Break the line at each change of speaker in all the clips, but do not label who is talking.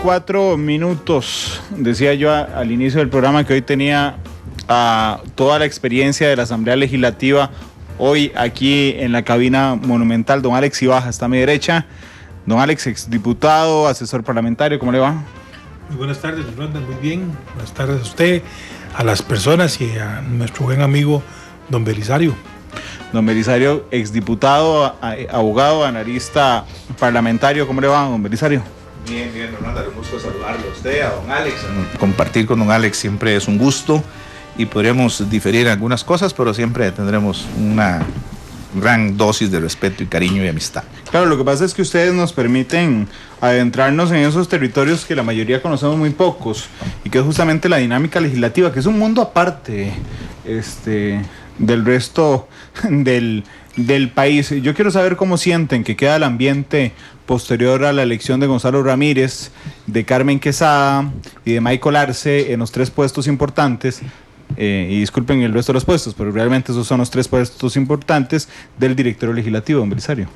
4 minutos. Decía yo al inicio del programa que hoy tenía toda la experiencia de la Asamblea Legislativa. Hoy aquí en la cabina monumental, don Alex Ibaja está a mi derecha. Don Alex, exdiputado, asesor parlamentario, ¿cómo le va?
Muy buenas tardes, Ronda, muy bien. Buenas tardes a usted, a las personas y a nuestro buen amigo don Belisario.
Don Belisario, exdiputado, abogado, analista parlamentario, ¿cómo le va, don Belisario?
Bien, Ronda, un gusto saludarlo a usted, a don Alex. Compartir con don Alex siempre es un gusto y podríamos diferir en algunas cosas, pero siempre tendremos una gran dosis de respeto y cariño y amistad.
Claro, lo que pasa es que ustedes nos permiten adentrarnos en esos territorios que la mayoría conocemos muy pocos, y que es justamente la dinámica legislativa, que es un mundo aparte del resto del país. Yo quiero saber cómo sienten que queda el ambiente posterior a la elección de Gonzalo Ramírez, de Carmen Quesada y de Michael Arce en los 3 puestos importantes. Y disculpen el resto de los puestos, pero realmente esos son los 3 puestos importantes del directorio legislativo, don Belisario.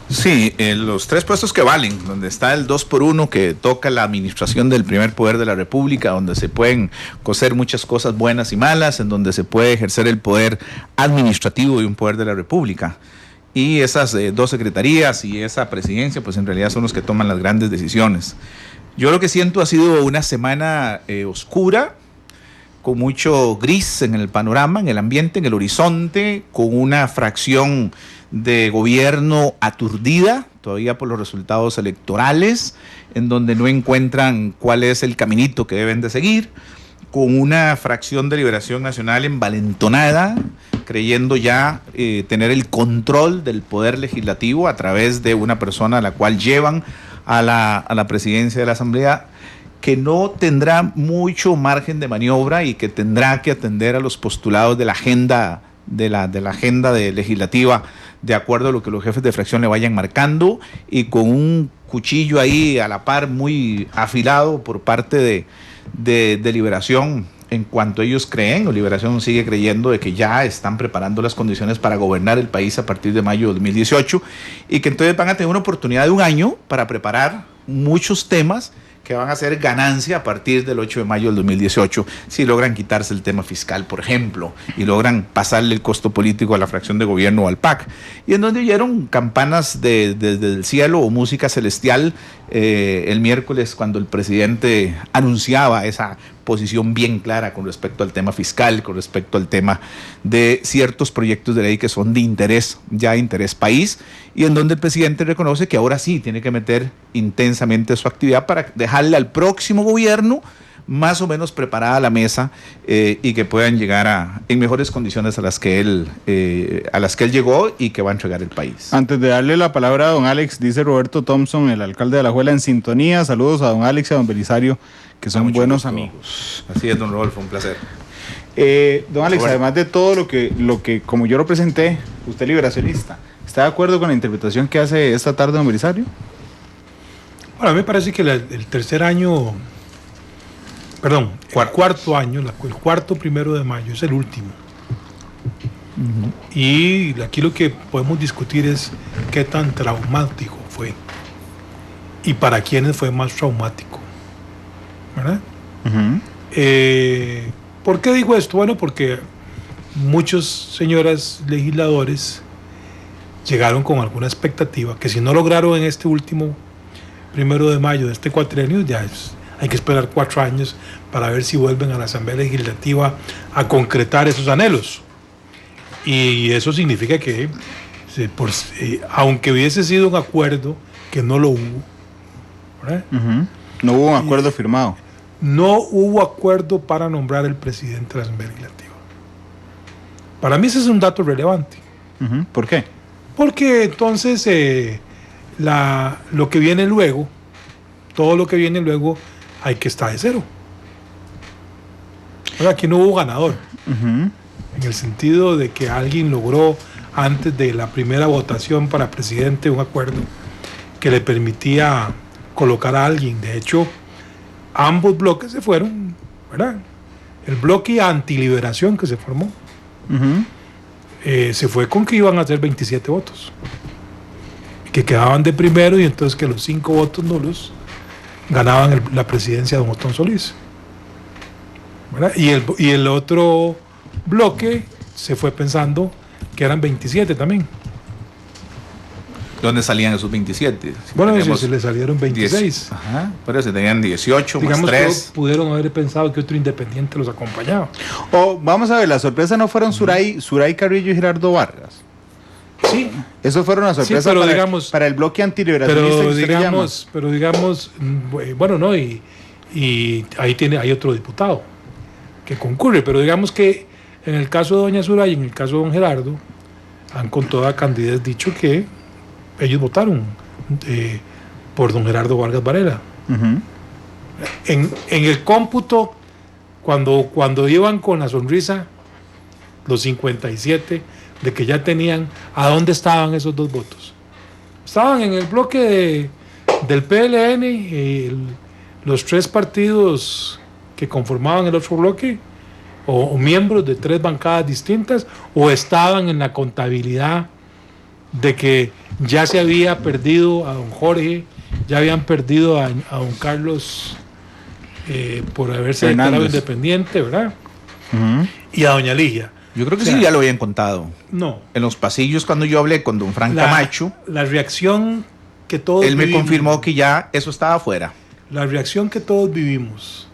Sí, los 3 puestos que valen, donde está el 2x1 que toca la administración del primer poder de la República, donde se pueden coser muchas cosas buenas y malas, en donde se puede ejercer el poder administrativo de un poder de la República. Y esas 2 secretarías y esa presidencia, pues en realidad son los que toman las grandes decisiones. Yo lo que siento ha sido una semana oscura, con mucho gris en el panorama, en el ambiente, en el horizonte, con una fracción de gobierno aturdida todavía por los resultados electorales, en donde no encuentran cuál es el caminito que deben de seguir, con una fracción de Liberación Nacional envalentonada, creyendo ya tener el control del poder legislativo a través de una persona a la cual llevan a la presidencia de la Asamblea, que no tendrá mucho margen de maniobra y que tendrá que atender a los postulados de la agenda legislativa de acuerdo a lo que los jefes de fracción le vayan marcando, y con un cuchillo ahí a la par muy afilado por parte de Liberación en cuanto ellos creen, o Liberación sigue creyendo de que ya están preparando las condiciones para gobernar el país a partir de mayo de 2018, y que entonces van a tener una oportunidad de 1 año para preparar muchos temas que van a ser ganancia a partir del 8 de mayo del 2018, si logran quitarse el tema fiscal, por ejemplo, y logran pasarle el costo político a la fracción de gobierno o al PAC, y en donde oyeron campanas desde el cielo o música celestial el miércoles, cuando el presidente anunciaba esa posición bien clara con respecto al tema fiscal, con respecto al tema de ciertos proyectos de ley que son de interés país, y en donde el presidente reconoce que ahora sí tiene que meter intensamente su actividad para dejarle al próximo gobierno más o menos preparada la mesa, y que puedan llegar en mejores condiciones a las que él llegó y que va a entregar el país.
Antes de darle la palabra a don Alex, dice Roberto Thompson, el alcalde de Alajuela, en sintonía. Saludos a don Alex y a don Belisario, que son buenos amigos.
Así es, don Rodolfo, un placer.
Don Alex, además de todo lo que como yo lo presenté, usted liberacionista, ¿está de acuerdo con la interpretación que hace esta tarde don Belisario?
Bueno, a mí me parece que el cuarto año, el cuarto 1 de mayo es el último. Uh-huh. Y aquí lo que podemos discutir es qué tan traumático fue y para quiénes fue más traumático, ¿verdad? Uh-huh. ¿Por qué digo esto? Bueno, porque muchos señores legisladores llegaron con alguna expectativa que si no lograron en este último 1 de mayo de este cuatrienio, ya hay que esperar 4 años para ver si vuelven a la Asamblea Legislativa a concretar esos anhelos. Y eso significa que, aunque hubiese sido un acuerdo, que no lo hubo, ¿verdad?
Uh-huh. No hubo un acuerdo firmado.
No hubo acuerdo para nombrar el presidente de la Asamblea Legislativa. Para mí ese es un dato relevante.
Uh-huh. ¿Por qué?
Porque entonces lo que viene luego, todo lo que viene luego, hay que estar de cero. Ahora, aquí no hubo ganador. Uh-huh. En el sentido de que alguien logró, antes de la primera votación para presidente, un acuerdo que le permitía colocar a alguien. De hecho, ambos bloques se fueron, ¿verdad? El bloque antiliberación que se formó, uh-huh, se fue con que iban a ser 27 votos. Que quedaban de primero, y entonces que los 5 votos nulos ganaban la presidencia de don Otón Solís, ¿verdad? Y el otro bloque se fue pensando que eran 27 también.
¿Dónde salían esos 27?
Bueno, se le salieron 26.
Ajá, pero se tenían 18
Digamos
más 3.
que pudieron haber pensado que otro independiente los acompañaba.
O vamos a ver, la sorpresa no fueron Suray Carrillo y Gerardo Vargas.
Sí.
Eso fueron una sorpresa
pero
para,
digamos,
para el bloque antiliberacionista que usted le llama.
Pero digamos, bueno, no, y hay otro diputado que concurre, pero digamos que en el caso de doña Suray y en el caso de don Gerardo, han con toda candidez dicho que ellos votaron por don Gerardo Vargas Varela.
Uh-huh.
En el cómputo, cuando iban con la sonrisa, los 57, de que ya tenían, ¿a dónde estaban esos dos votos? Estaban en el bloque del PLN, los 3 partidos que conformaban el otro bloque, o miembros de 3 bancadas distintas, o estaban en la contabilidad de que ya se había perdido a don Jorge, ya habían perdido a don Carlos por haberse declarado independiente, ¿verdad?
Uh-huh.
Y a doña Ligia.
Yo creo que sí, ya lo habían contado.
No.
En los pasillos, cuando yo hablé con don Frank Camacho,
la reacción que todos
él me
vivimos,
confirmó que ya eso estaba afuera.
La reacción que todos vivimos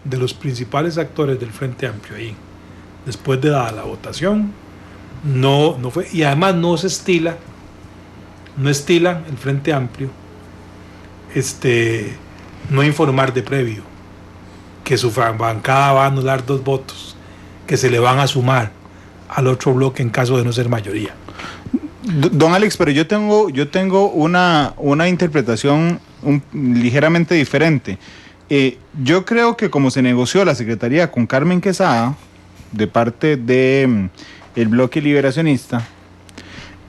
de los principales actores del Frente Amplio ahí, después de dada la votación, no fue, y además no estila el Frente Amplio no informar de previo que su bancada va a anular 2 votos que se le van a sumar al otro bloque en caso de no ser mayoría.
Don Alex, pero yo tengo una interpretación ligeramente diferente. Yo creo que como se negoció la secretaría con Carmen Quesada de parte de el bloque liberacionista,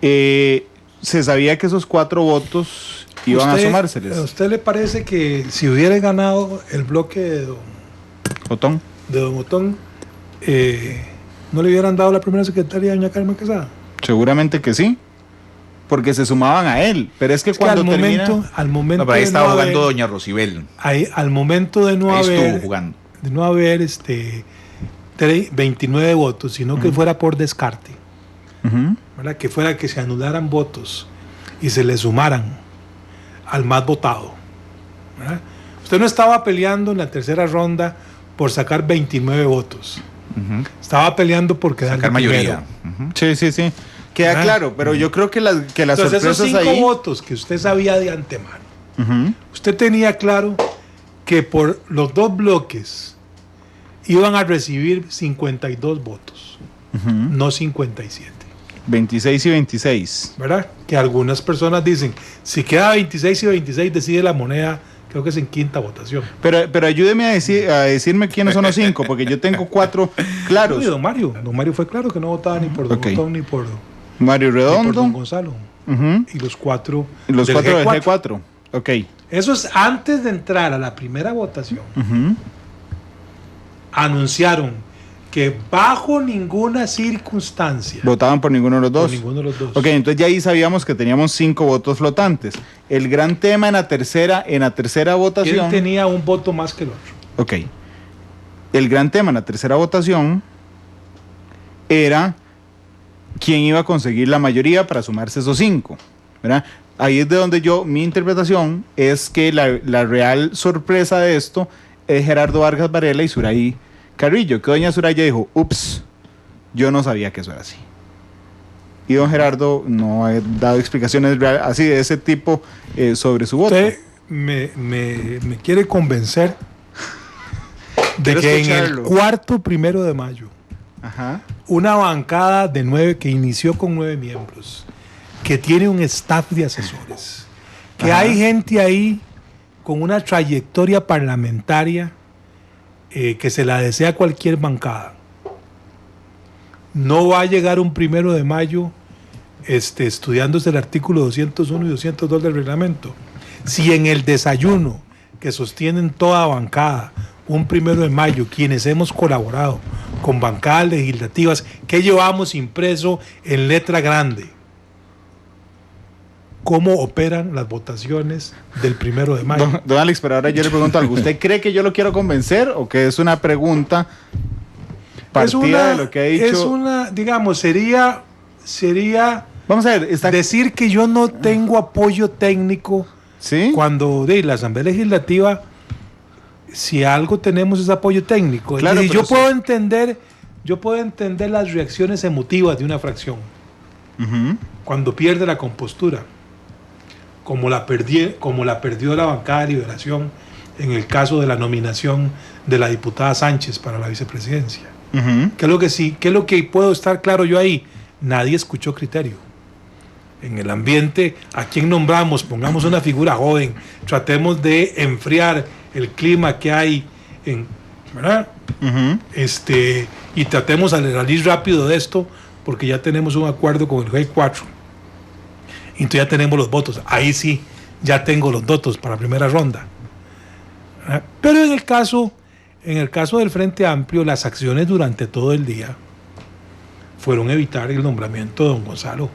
se sabía que esos 4 votos iban a sumárseles.
¿A usted le parece que si hubiera ganado el bloque de don Otón, no le hubieran dado la primera secretaria a doña Carmen Quesada?
Seguramente que sí, porque se sumaban a él, pero es que cuando
al momento
no, ahí estaba jugando
haber,
doña Rosibel.
Al momento de no
ahí
haber
estuvo jugando.
De no haber 29 votos, sino que fuera por descarte, ¿verdad? Que fuera que se anularan votos y se le sumaran al más votado, ¿verdad? Usted no estaba peleando en la tercera ronda por sacar 29 votos. Estaba peleando por quedar
sacar mayoría.
Sí. Queda claro, pero yo creo que las
Entonces,
sorpresas
esos 5
ahí...
votos que usted sabía de antemano, usted tenía claro que por los 2 bloques iban a recibir 52 votos, no 57.
26 y 26.
¿Verdad? Que algunas personas dicen, si queda 26 y 26 decide la moneda, creo que es en 5ª votación.
Pero ayúdeme a decirme quiénes son los 5, porque yo tengo 4 claros.
Don Mario fue claro que no votaba ni por don Otón ni por
Mario Redondo,
ni por don Gonzalo. Y los 4
del G4. Ok.
Eso es antes de entrar a la primera votación. Anunciaron que bajo ninguna circunstancia
votaban por ninguno de los dos.
Por ninguno de los dos.
Ok, entonces ya ahí sabíamos que teníamos 5 votos flotantes. El gran tema en la tercera votación...
¿Quién tenía un voto más que el otro?
Ok. El gran tema en la tercera votación era quién iba a conseguir la mayoría para sumarse esos 5, ¿verdad? Ahí es de donde mi interpretación es que la real sorpresa de esto es Gerardo Vargas Varela y Suray Carrillo, que doña Suraya dijo, ups, yo no sabía que eso era así. Y don Gerardo no ha dado explicaciones así de ese tipo sobre su voto.
Usted me quiere convencer de que en el 1 de mayo, una bancada de 9 que inició con 9 miembros, que tiene un staff de asesores, que hay gente ahí con una trayectoria parlamentaria que se la desea cualquier bancada, no va a llegar un 1 de mayo estudiándose el artículo 201 y 202 del reglamento. Si en el desayuno que sostienen toda bancada, un 1 de mayo, quienes hemos colaborado con bancadas legislativas que llevamos impreso en letra grande, cómo operan las votaciones del 1 de mayo.
Don Alex, pero ahora yo le pregunto algo. ¿Usted cree que yo lo quiero convencer o que es una pregunta partida de lo que ha dicho?
Es una, digamos, sería
vamos a ver,
decir que yo no tengo apoyo técnico.
¿Sí?
Cuando de la Asamblea Legislativa, si algo tenemos es apoyo técnico.
Claro,
yo puedo entender las reacciones emotivas de una fracción cuando pierde la compostura, como la perdió la bancada de Liberación en el caso de la nominación de la diputada Sánchez para la vicepresidencia. ¿Qué es lo que puedo estar claro yo ahí? Nadie escuchó criterio. En el ambiente, ¿a quién nombramos? Pongamos una figura joven, tratemos de enfriar el clima que hay, ¿verdad? Y tratemos de salir rápido de esto, porque ya tenemos un acuerdo con el G4. Y entonces ya tenemos los votos. Ahí sí, ya tengo los votos para la primera ronda. ¿Verdad? Pero en el caso del Frente Amplio, las acciones durante todo el día fueron evitar el nombramiento de don Gonzalo.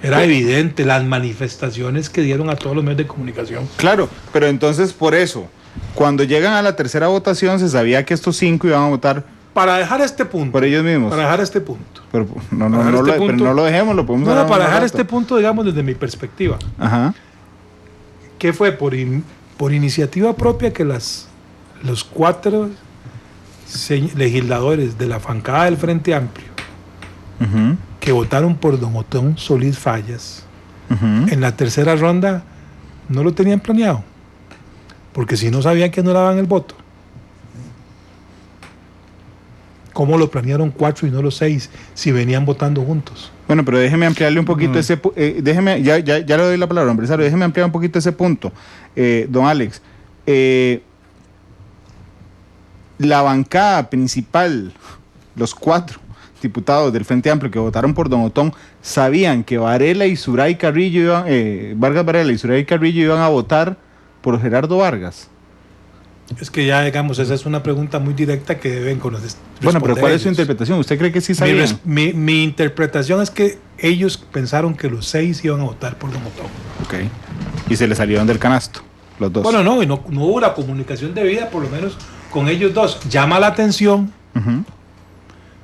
Era evidente las manifestaciones que dieron a todos los medios de comunicación.
Claro, pero entonces por eso, cuando llegan a la tercera votación, se sabía que estos 5 iban a votar
para dejar este punto.
Por ellos mismos.
Para dejar este punto.
Pero no lo dejemos, lo podemos
hablar. No, para dejar este punto, digamos, desde mi perspectiva.
Ajá.
Que fue por iniciativa propia que los 4 legisladores de la bancada del Frente Amplio que votaron por don Otón Solís Fallas en la tercera ronda no lo tenían planeado, porque si no sabían que no daban el voto, ¿cómo lo planearon 4 y no los 6 si venían votando juntos?
Bueno, pero déjeme ampliarle un poquito ya le doy la palabra, empresario, déjeme ampliar un poquito ese punto. Don Alex, la bancada principal, los 4 diputados del Frente Amplio que votaron por don Otón, sabían que Varela y Zuray Carrillo Vargas Varela y Zuray Carrillo iban a votar por Gerardo Vargas.
Es que ya, digamos, esa es una pregunta muy directa que deben conocer.
Bueno, pero ¿cuál es su interpretación? ¿Usted cree que sí sabían?
Mi interpretación es que ellos pensaron que los 6 iban a votar por don Otón.
Ok. Y se les salieron del canasto, los 2.
Bueno, no hubo una comunicación debida, por lo menos con ellos 2. Llama la atención,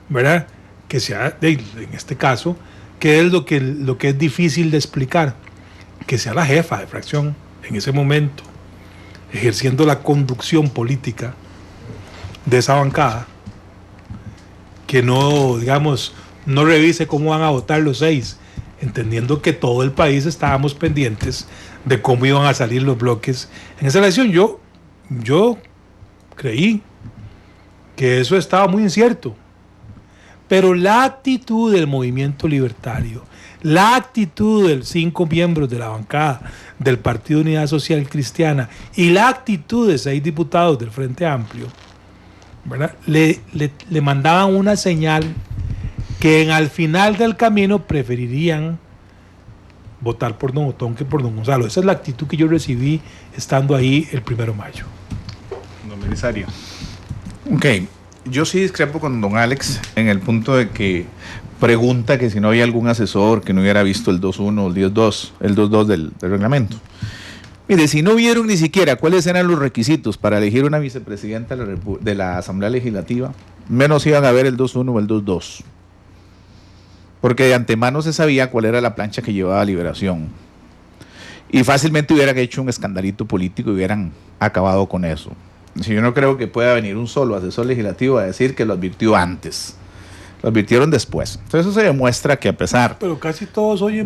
¿verdad? Que sea, en este caso, que es lo que es difícil de explicar, que sea la jefa de fracción en ese momento, ejerciendo la conducción política de esa bancada, que no revise cómo van a votar los 6, entendiendo que todo el país estábamos pendientes de cómo iban a salir los bloques en esa elección. Yo creí que eso estaba muy incierto. Pero la actitud del movimiento libertario, la actitud de 5 miembros de la bancada del Partido Unidad Social Cristiana y la actitud de 6 diputados del Frente Amplio, ¿verdad? Le mandaban una señal que al final del camino preferirían votar por don Otón que por don Gonzalo. Esa es la actitud que yo recibí estando ahí el 1 de mayo.
Don Belisario.
Ok. Yo sí discrepo con don Alex en el punto de que pregunta que si no había algún asesor que no hubiera visto el 2.1 o el 2.2 del reglamento. Mire, si no vieron ni siquiera cuáles eran los requisitos para elegir una vicepresidenta de la Asamblea Legislativa, menos iban a ver el 2.1 o el 2.2. Porque de antemano se sabía cuál era la plancha que llevaba Liberación. Y fácilmente hubieran hecho un escandalito político y hubieran acabado con eso. Si yo no creo que pueda venir un solo asesor legislativo a decir que lo advirtió antes. Lo advirtieron después. Entonces eso se demuestra que a pesar...
Pero casi todos oyen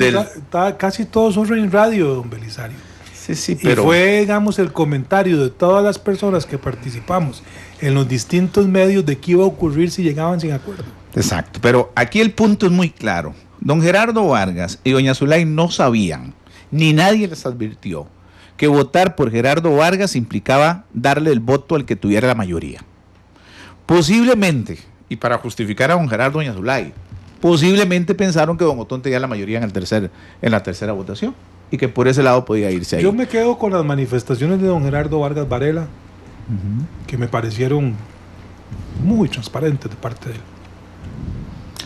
radio, don Belisario.
Sí, pero...
Y fue, digamos, el comentario de todas las personas que participamos en los distintos medios de qué iba a ocurrir si llegaban sin acuerdo.
Exacto, pero aquí el punto es muy claro. Don Gerardo Vargas y doña Zulay no sabían, ni nadie les advirtió, que votar por Gerardo Vargas implicaba darle el voto al que tuviera la mayoría. Posiblemente, y para justificar a don Gerardo y doña Zulay, posiblemente pensaron que don Otón tenía la mayoría en la tercera votación y que por ese lado podía irse ahí.
Yo me quedo con las manifestaciones de don Gerardo Vargas Varela, que me parecieron muy transparentes de parte de él.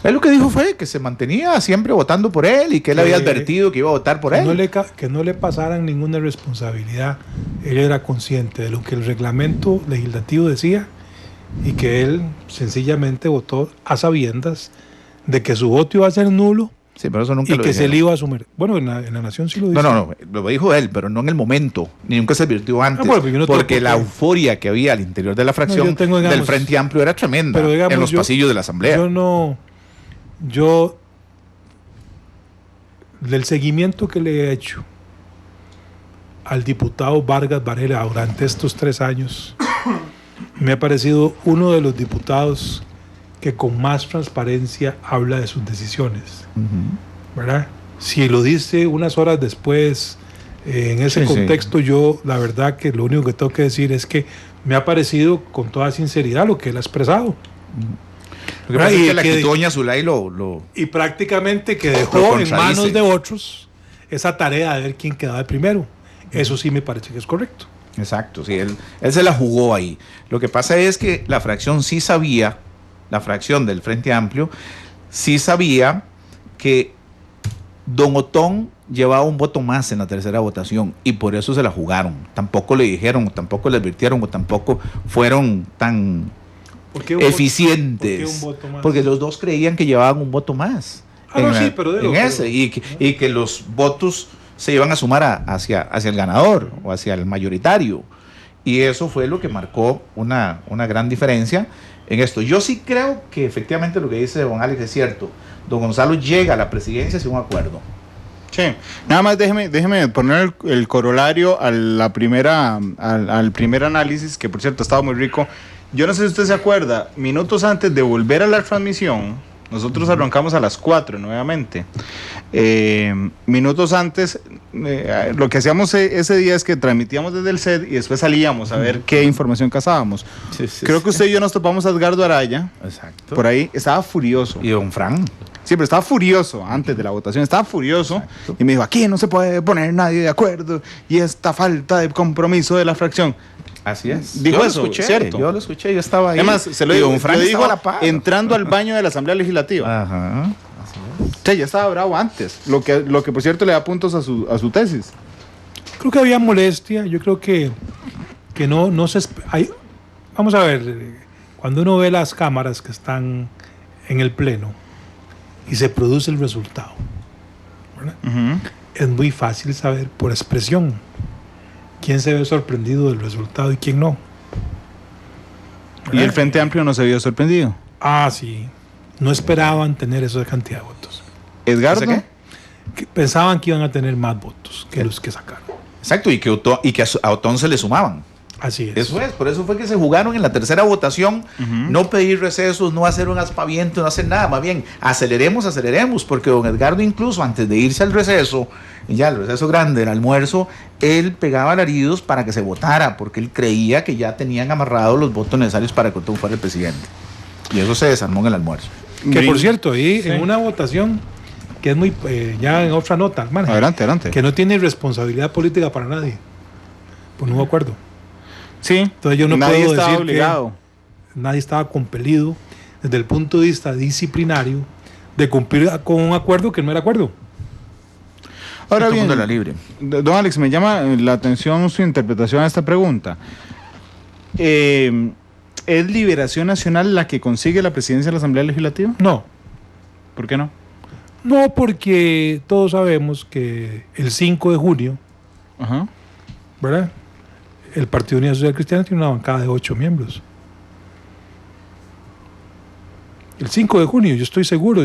Él lo que dijo fue que se mantenía siempre votando por él y que él había advertido que iba a votar por él.
Que no le pasaran ninguna responsabilidad. Él era consciente de lo que el reglamento legislativo decía y que él sencillamente votó a sabiendas de que su voto iba a ser nulo.
Sí, pero eso nunca
y
lo
que
dijeron.
se le iba a asumir. Bueno, en la Nación sí lo dice.
No, lo dijo él, pero no en el momento, ni nunca se advirtió antes, porque la euforia que había al interior de la fracción del Frente Amplio era tremenda,
pero digamos,
en los pasillos de la Asamblea.
Yo del seguimiento que le he hecho al diputado Vargas Varela durante estos 3 años, me ha parecido uno de los diputados que con más transparencia habla de sus decisiones, ¿verdad? Si lo dice unas horas después, en ese contexto, yo la verdad que lo único que tengo que decir es que me ha parecido con toda sinceridad lo que él ha expresado.
Lo que pasa es que la actitud doña Zulay
y prácticamente que dejó en manos de otros esa tarea de ver quién quedaba de primero. Eso sí me parece que es correcto.
Exacto, sí, él se la jugó ahí. Lo que pasa es que la fracción sí sabía, la fracción del Frente Amplio, sí sabía que don Otón llevaba un voto más en la tercera votación y por eso se la jugaron. Tampoco le dijeron, tampoco le advirtieron o tampoco fueron tan eficientes.
¿Por qué un voto más?
Porque los dos creían que llevaban un voto más. Y que los votos se iban a sumar hacia el ganador o hacia el mayoritario. Y eso fue lo que marcó una gran diferencia en esto. Yo sí creo que efectivamente lo que dice don Alex es cierto. Don Gonzalo llega a la presidencia sin un acuerdo.
Sí, nada más déjeme poner el corolario a la al primer análisis, que por cierto estaba muy rico. Yo no sé si usted se acuerda, minutos antes de volver a la transmisión, nosotros arrancamos a las 4 nuevamente. Minutos antes, lo que hacíamos ese día es que transmitíamos desde el set y después salíamos a ver qué información cazábamos. Creo que usted y yo nos topamos a Edgardo Araya.
Exacto.
Por ahí, estaba furioso.
Y don Fran.
Sí, pero estaba furioso antes de la votación, estaba furioso. Exacto. Y me dijo, aquí no se puede poner nadie de acuerdo y esta falta de compromiso de la fracción.
Así es.
Dijo
yo
eso,
lo escuché,
¿cierto?
Yo lo escuché, yo estaba ahí.
Además, se lo dijo,
don Fran
dijo
a la par.
entrando al baño de la Asamblea Legislativa.
Ajá. Así es.
O sea, ya estaba bravo antes, lo que por cierto le da puntos a su tesis.
Creo que había molestia, yo creo que no se... vamos a ver, cuando uno ve las cámaras que están en el pleno y se produce el resultado, ¿verdad? Es muy fácil saber por expresión quién se ve sorprendido del resultado y quién no.
¿Verdad? Y el Frente Amplio no se vio sorprendido.
Ah, sí. No esperaban tener esa cantidad de votos.
¿Edgardo?
Que pensaban que iban a tener más votos que los que sacaron.
Exacto, y que a Otón se le sumaban.
Así es.
Eso es, por eso fue que se jugaron en la tercera votación, no pedir recesos, no hacer un aspaviento, no hacer nada, más bien aceleremos, porque don Edgardo incluso antes de irse al receso, ya el receso grande, el almuerzo, él pegaba alaridos para que se votara, porque él creía que ya tenían amarrados los votos necesarios para que Otón fuera el presidente. Y eso se desarmó en el almuerzo.
Que por cierto, ahí en una votación que es muy, ya en otra nota, hermano,
adelante.
Que no tiene responsabilidad política para nadie, por un acuerdo.
Sí,
entonces yo no
nadie
puedo
estaba
decir
obligado.
Que nadie estaba compelido desde el punto de vista disciplinario de cumplir con un acuerdo que no era acuerdo.
Ahora bien,
la libre.
Don Alex, me llama la atención su interpretación a esta pregunta. ¿Es Liberación Nacional la que consigue la presidencia de la Asamblea Legislativa?
No.
¿Por qué no?
No, porque todos sabemos que el 5 de junio, ¿verdad? El Partido Unidad Social Cristiana tiene una bancada de 8 miembros. El 5 de junio, yo estoy seguro,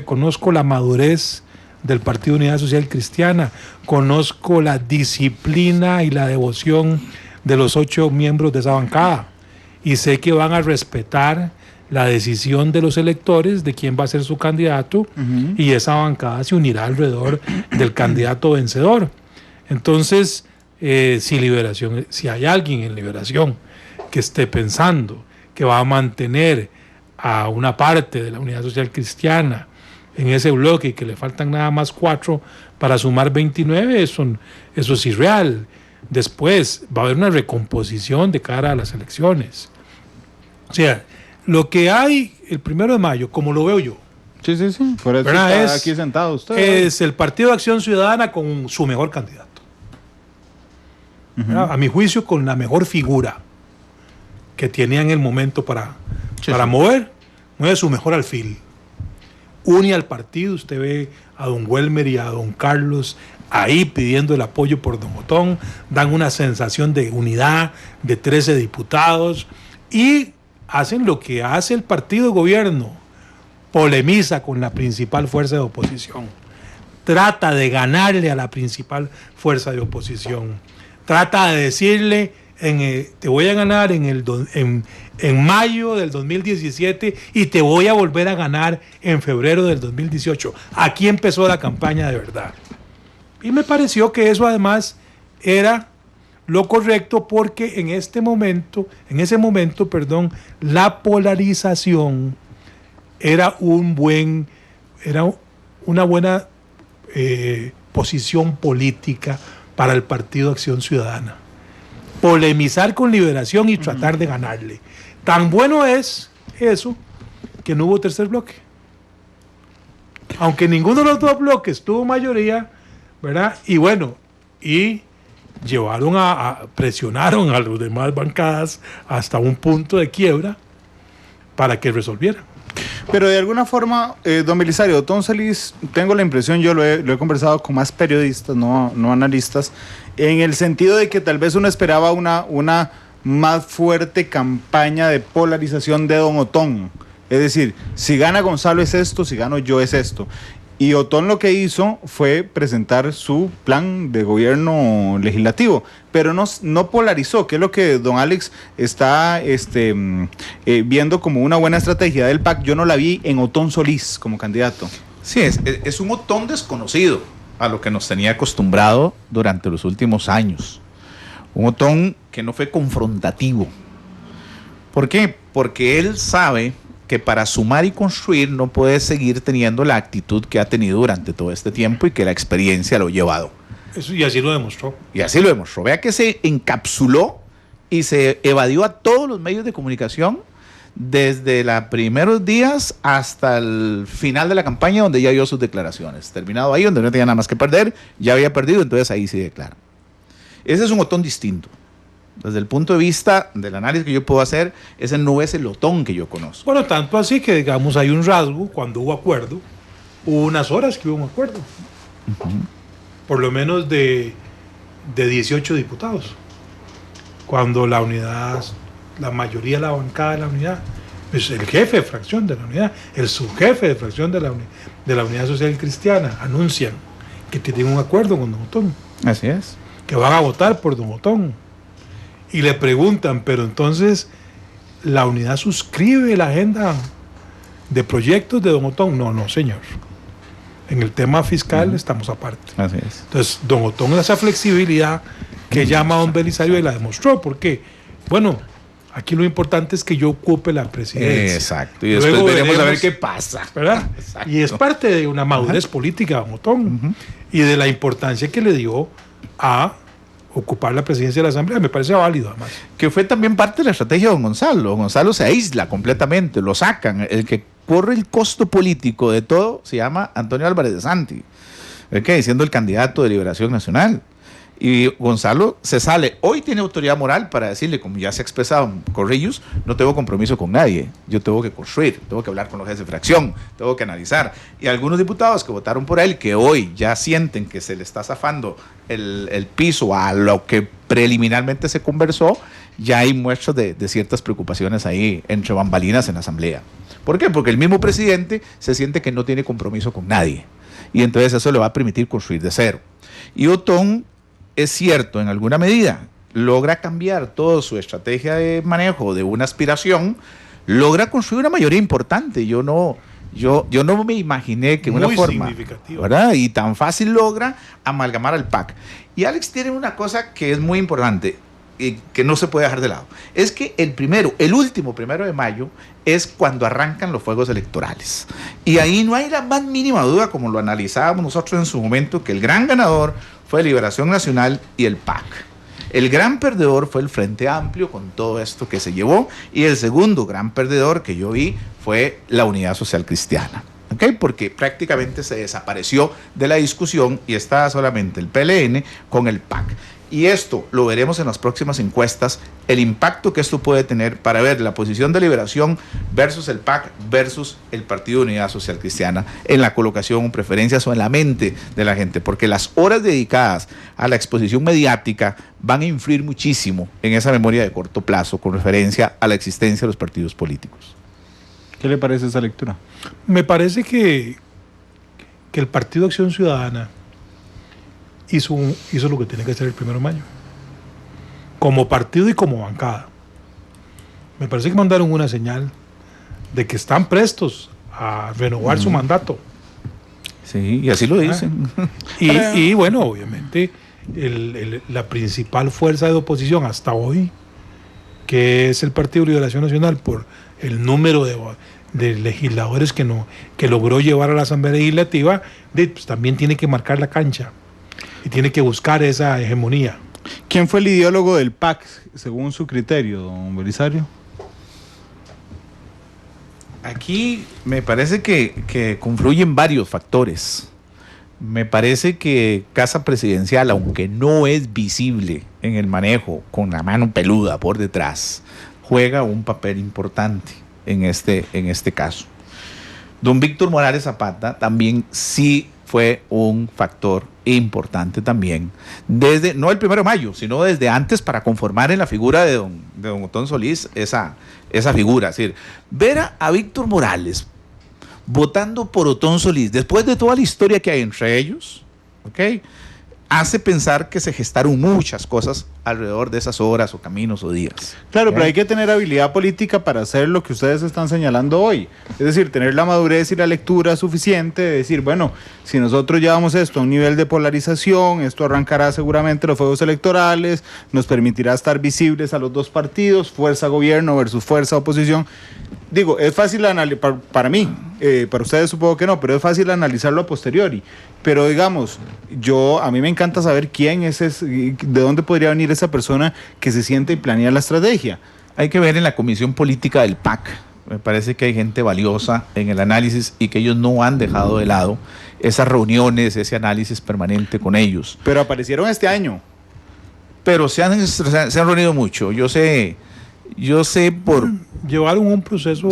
conozco la madurez del Partido Unidad Social Cristiana, conozco la disciplina y la devoción de los 8 miembros de esa bancada y sé que van a respetar la decisión de los electores de quién va a ser su candidato y esa bancada se unirá alrededor del candidato vencedor. Entonces, si hay alguien en Liberación que esté pensando que va a mantener a una parte de la Unidad Social Cristiana en ese bloque y que le faltan nada más 4 para sumar 29, eso es irreal. Después va a haber una recomposición de cara a las elecciones. O sea, lo que hay el 1 de mayo, como lo veo yo,
Sí, sí, sí. Por eso
¿verdad?
está aquí sentado usted.
es el Partido de Acción Ciudadana con su mejor candidato. ¿Verdad? A mi juicio, con la mejor figura que tenía en el momento para mueve su mejor alfil. Une al partido, usted ve a don Welmer y a don Carlos ahí pidiendo el apoyo por don Otón, dan una sensación de unidad de 13 diputados y hacen lo que hace el partido de gobierno, polemiza con la principal fuerza de oposición, trata de ganarle a la principal fuerza de oposición, trata de decirle, te voy a ganar en mayo del 2017 y te voy a volver a ganar en febrero del 2018. Aquí empezó la campaña de verdad. Y me pareció que eso además era lo correcto porque en ese momento, la polarización era una buena posición política para el Partido Acción Ciudadana. Polemizar con Liberación y tratar de ganarle. Tan bueno es eso que no hubo tercer bloque. Aunque ninguno de los dos bloques tuvo mayoría, ¿verdad? Y bueno, presionaron a los demás bancadas hasta un punto de quiebra para que resolvieran.
Pero de alguna forma, don Belisario, Otón Solís, tengo la impresión, yo lo he conversado con más periodistas, no analistas, en el sentido de que tal vez uno esperaba una más fuerte campaña de polarización de don Otón. Es decir, si gana Gonzalo es esto, si gano yo es esto. Y Otón lo que hizo fue presentar su plan de gobierno legislativo, pero no polarizó, que es lo que don Alex está viendo como una buena estrategia del PAC. Yo no la vi en Otón Solís como candidato.
Sí, es un Otón desconocido a lo que nos tenía acostumbrado durante los últimos años. Un Otón que no fue confrontativo. ¿Por qué? Porque él sabe que para sumar y construir no puede seguir teniendo la actitud que ha tenido durante todo este tiempo y que la experiencia lo ha llevado.
Eso, y así lo demostró.
Vea que se encapsuló y se evadió a todos los medios de comunicación desde los primeros días hasta el final de la campaña, donde ya dio sus declaraciones. Terminado ahí, donde no tenía nada más que perder, ya había perdido, entonces ahí sí declara. Ese es un Otón distinto. Desde el punto de vista del análisis que yo puedo hacer, ese no es el Otón que yo conozco.
Bueno, tanto así que, digamos, hay un rasgo, cuando hubo acuerdo, hubo unas horas que hubo un acuerdo. Por lo menos de 18 diputados. Cuando la mayoría de la bancada de la unidad, pues el jefe de fracción de la unidad, el subjefe de fracción de la Unidad Social Cristiana, anuncian que tienen un acuerdo con don Otón.
Así es.
Que van a votar por don Otón. Y le preguntan, pero entonces, ¿la unidad suscribe la agenda de proyectos de don Otón? No, señor. En el tema fiscal estamos aparte.
Así es.
Entonces, don Otón, esa flexibilidad que llama a don Belisario y la demostró. Porque, bueno, aquí lo importante es que yo ocupe la presidencia.
Exacto. Y después luego veremos a ver qué pasa.
¿Verdad? Exacto. Y es parte de una madurez política, don Otón. Y de la importancia que le dio a ocupar la presidencia de la Asamblea. Me parece válido, además.
Que fue también parte de la estrategia de don Gonzalo. Don Gonzalo se aísla completamente, lo sacan. El que corre el costo político de todo se llama Antonio Álvarez de Santi, siendo el candidato de Liberación Nacional. Y Gonzalo se sale. Hoy tiene autoridad moral para decirle, como ya se ha expresado en Corrillos, no tengo compromiso con nadie. Yo tengo que construir, tengo que hablar con los jefes de fracción, tengo que analizar. Y algunos diputados que votaron por él, que hoy ya sienten que se le está zafando el piso a lo que preliminarmente se conversó, ya hay muestras de ciertas preocupaciones ahí entre bambalinas en la Asamblea. ¿Por qué? Porque el mismo presidente se siente que no tiene compromiso con nadie. Y entonces eso le va a permitir construir de cero. Y Otón, es cierto, en alguna medida, logra cambiar toda su estrategia de manejo de una aspiración, logra construir una mayoría importante. Yo no me imaginé que una forma, ¿verdad? Y tan fácil logra amalgamar al PAC. Y Alex tiene una cosa que es muy importante y que no se puede dejar de lado. Es que el último 1 de mayo es cuando arrancan los fuegos electorales. Y ahí no hay la más mínima duda, como lo analizábamos nosotros en su momento, que el gran ganador fue Liberación Nacional y el PAC. El gran perdedor fue el Frente Amplio con todo esto que se llevó, y el segundo gran perdedor que yo vi fue la Unidad Social Cristiana. ¿Okay? Porque prácticamente se desapareció de la discusión y estaba solamente el PLN con el PAC. Y esto lo veremos en las próximas encuestas, el impacto que esto puede tener para ver la posición de Liberación versus el PAC versus el Partido de Unidad Social Cristiana en la colocación o preferencias o en la mente de la gente, porque las horas dedicadas a la exposición mediática van a influir muchísimo en esa memoria de corto plazo con referencia a la existencia de los partidos políticos.
¿Qué le parece esa lectura?
Me parece que el Partido Acción Ciudadana hizo lo que tiene que hacer el 1 de mayo. Como partido y como bancada. Me parece que mandaron una señal de que están prestos a renovar su mandato.
Sí, y así lo dicen.
Y bueno, obviamente, la principal fuerza de oposición hasta hoy, que es el Partido de Liberación Nacional, por el número de legisladores que logró llevar a la Asamblea Legislativa, pues también tiene que marcar la cancha y tiene que buscar esa hegemonía.
¿Quién fue el ideólogo del PAC, según su criterio, don Belisario?
Aquí me parece que confluyen varios factores. Me parece que Casa Presidencial, aunque no es visible en el manejo con la mano peluda por detrás, juega un papel importante en este caso. Don Víctor Morales Zapata también sí fue un factor importante también, desde, no el 1 de mayo, sino desde antes, para conformar en la figura de don Otón Solís esa figura. Es decir, ver a Víctor Morales votando por Otón Solís, después de toda la historia que hay entre ellos, ¿ok?, hace pensar que se gestaron muchas cosas alrededor de esas horas o caminos o días.
Claro,
¿Okay?
pero hay que tener habilidad política para hacer lo que ustedes están señalando hoy. Es decir, tener la madurez y la lectura suficiente de decir, bueno, si nosotros llevamos esto a un nivel de polarización, esto arrancará seguramente los fuegos electorales, nos permitirá estar visibles a los dos partidos, fuerza gobierno versus fuerza oposición. Digo, es fácil analizar, para mí, para ustedes supongo que no, pero es fácil analizarlo a posteriori. Pero digamos, a mí me encanta saber quién es ese, de dónde podría venir esa persona que se siente y planea la estrategia.
Hay que ver en la comisión política del PAC. Me parece que hay gente valiosa en el análisis y que ellos no han dejado de lado esas reuniones, ese análisis permanente con ellos.
Pero aparecieron este año.
Pero se han reunido mucho. Yo sé por...
Llevaron un proceso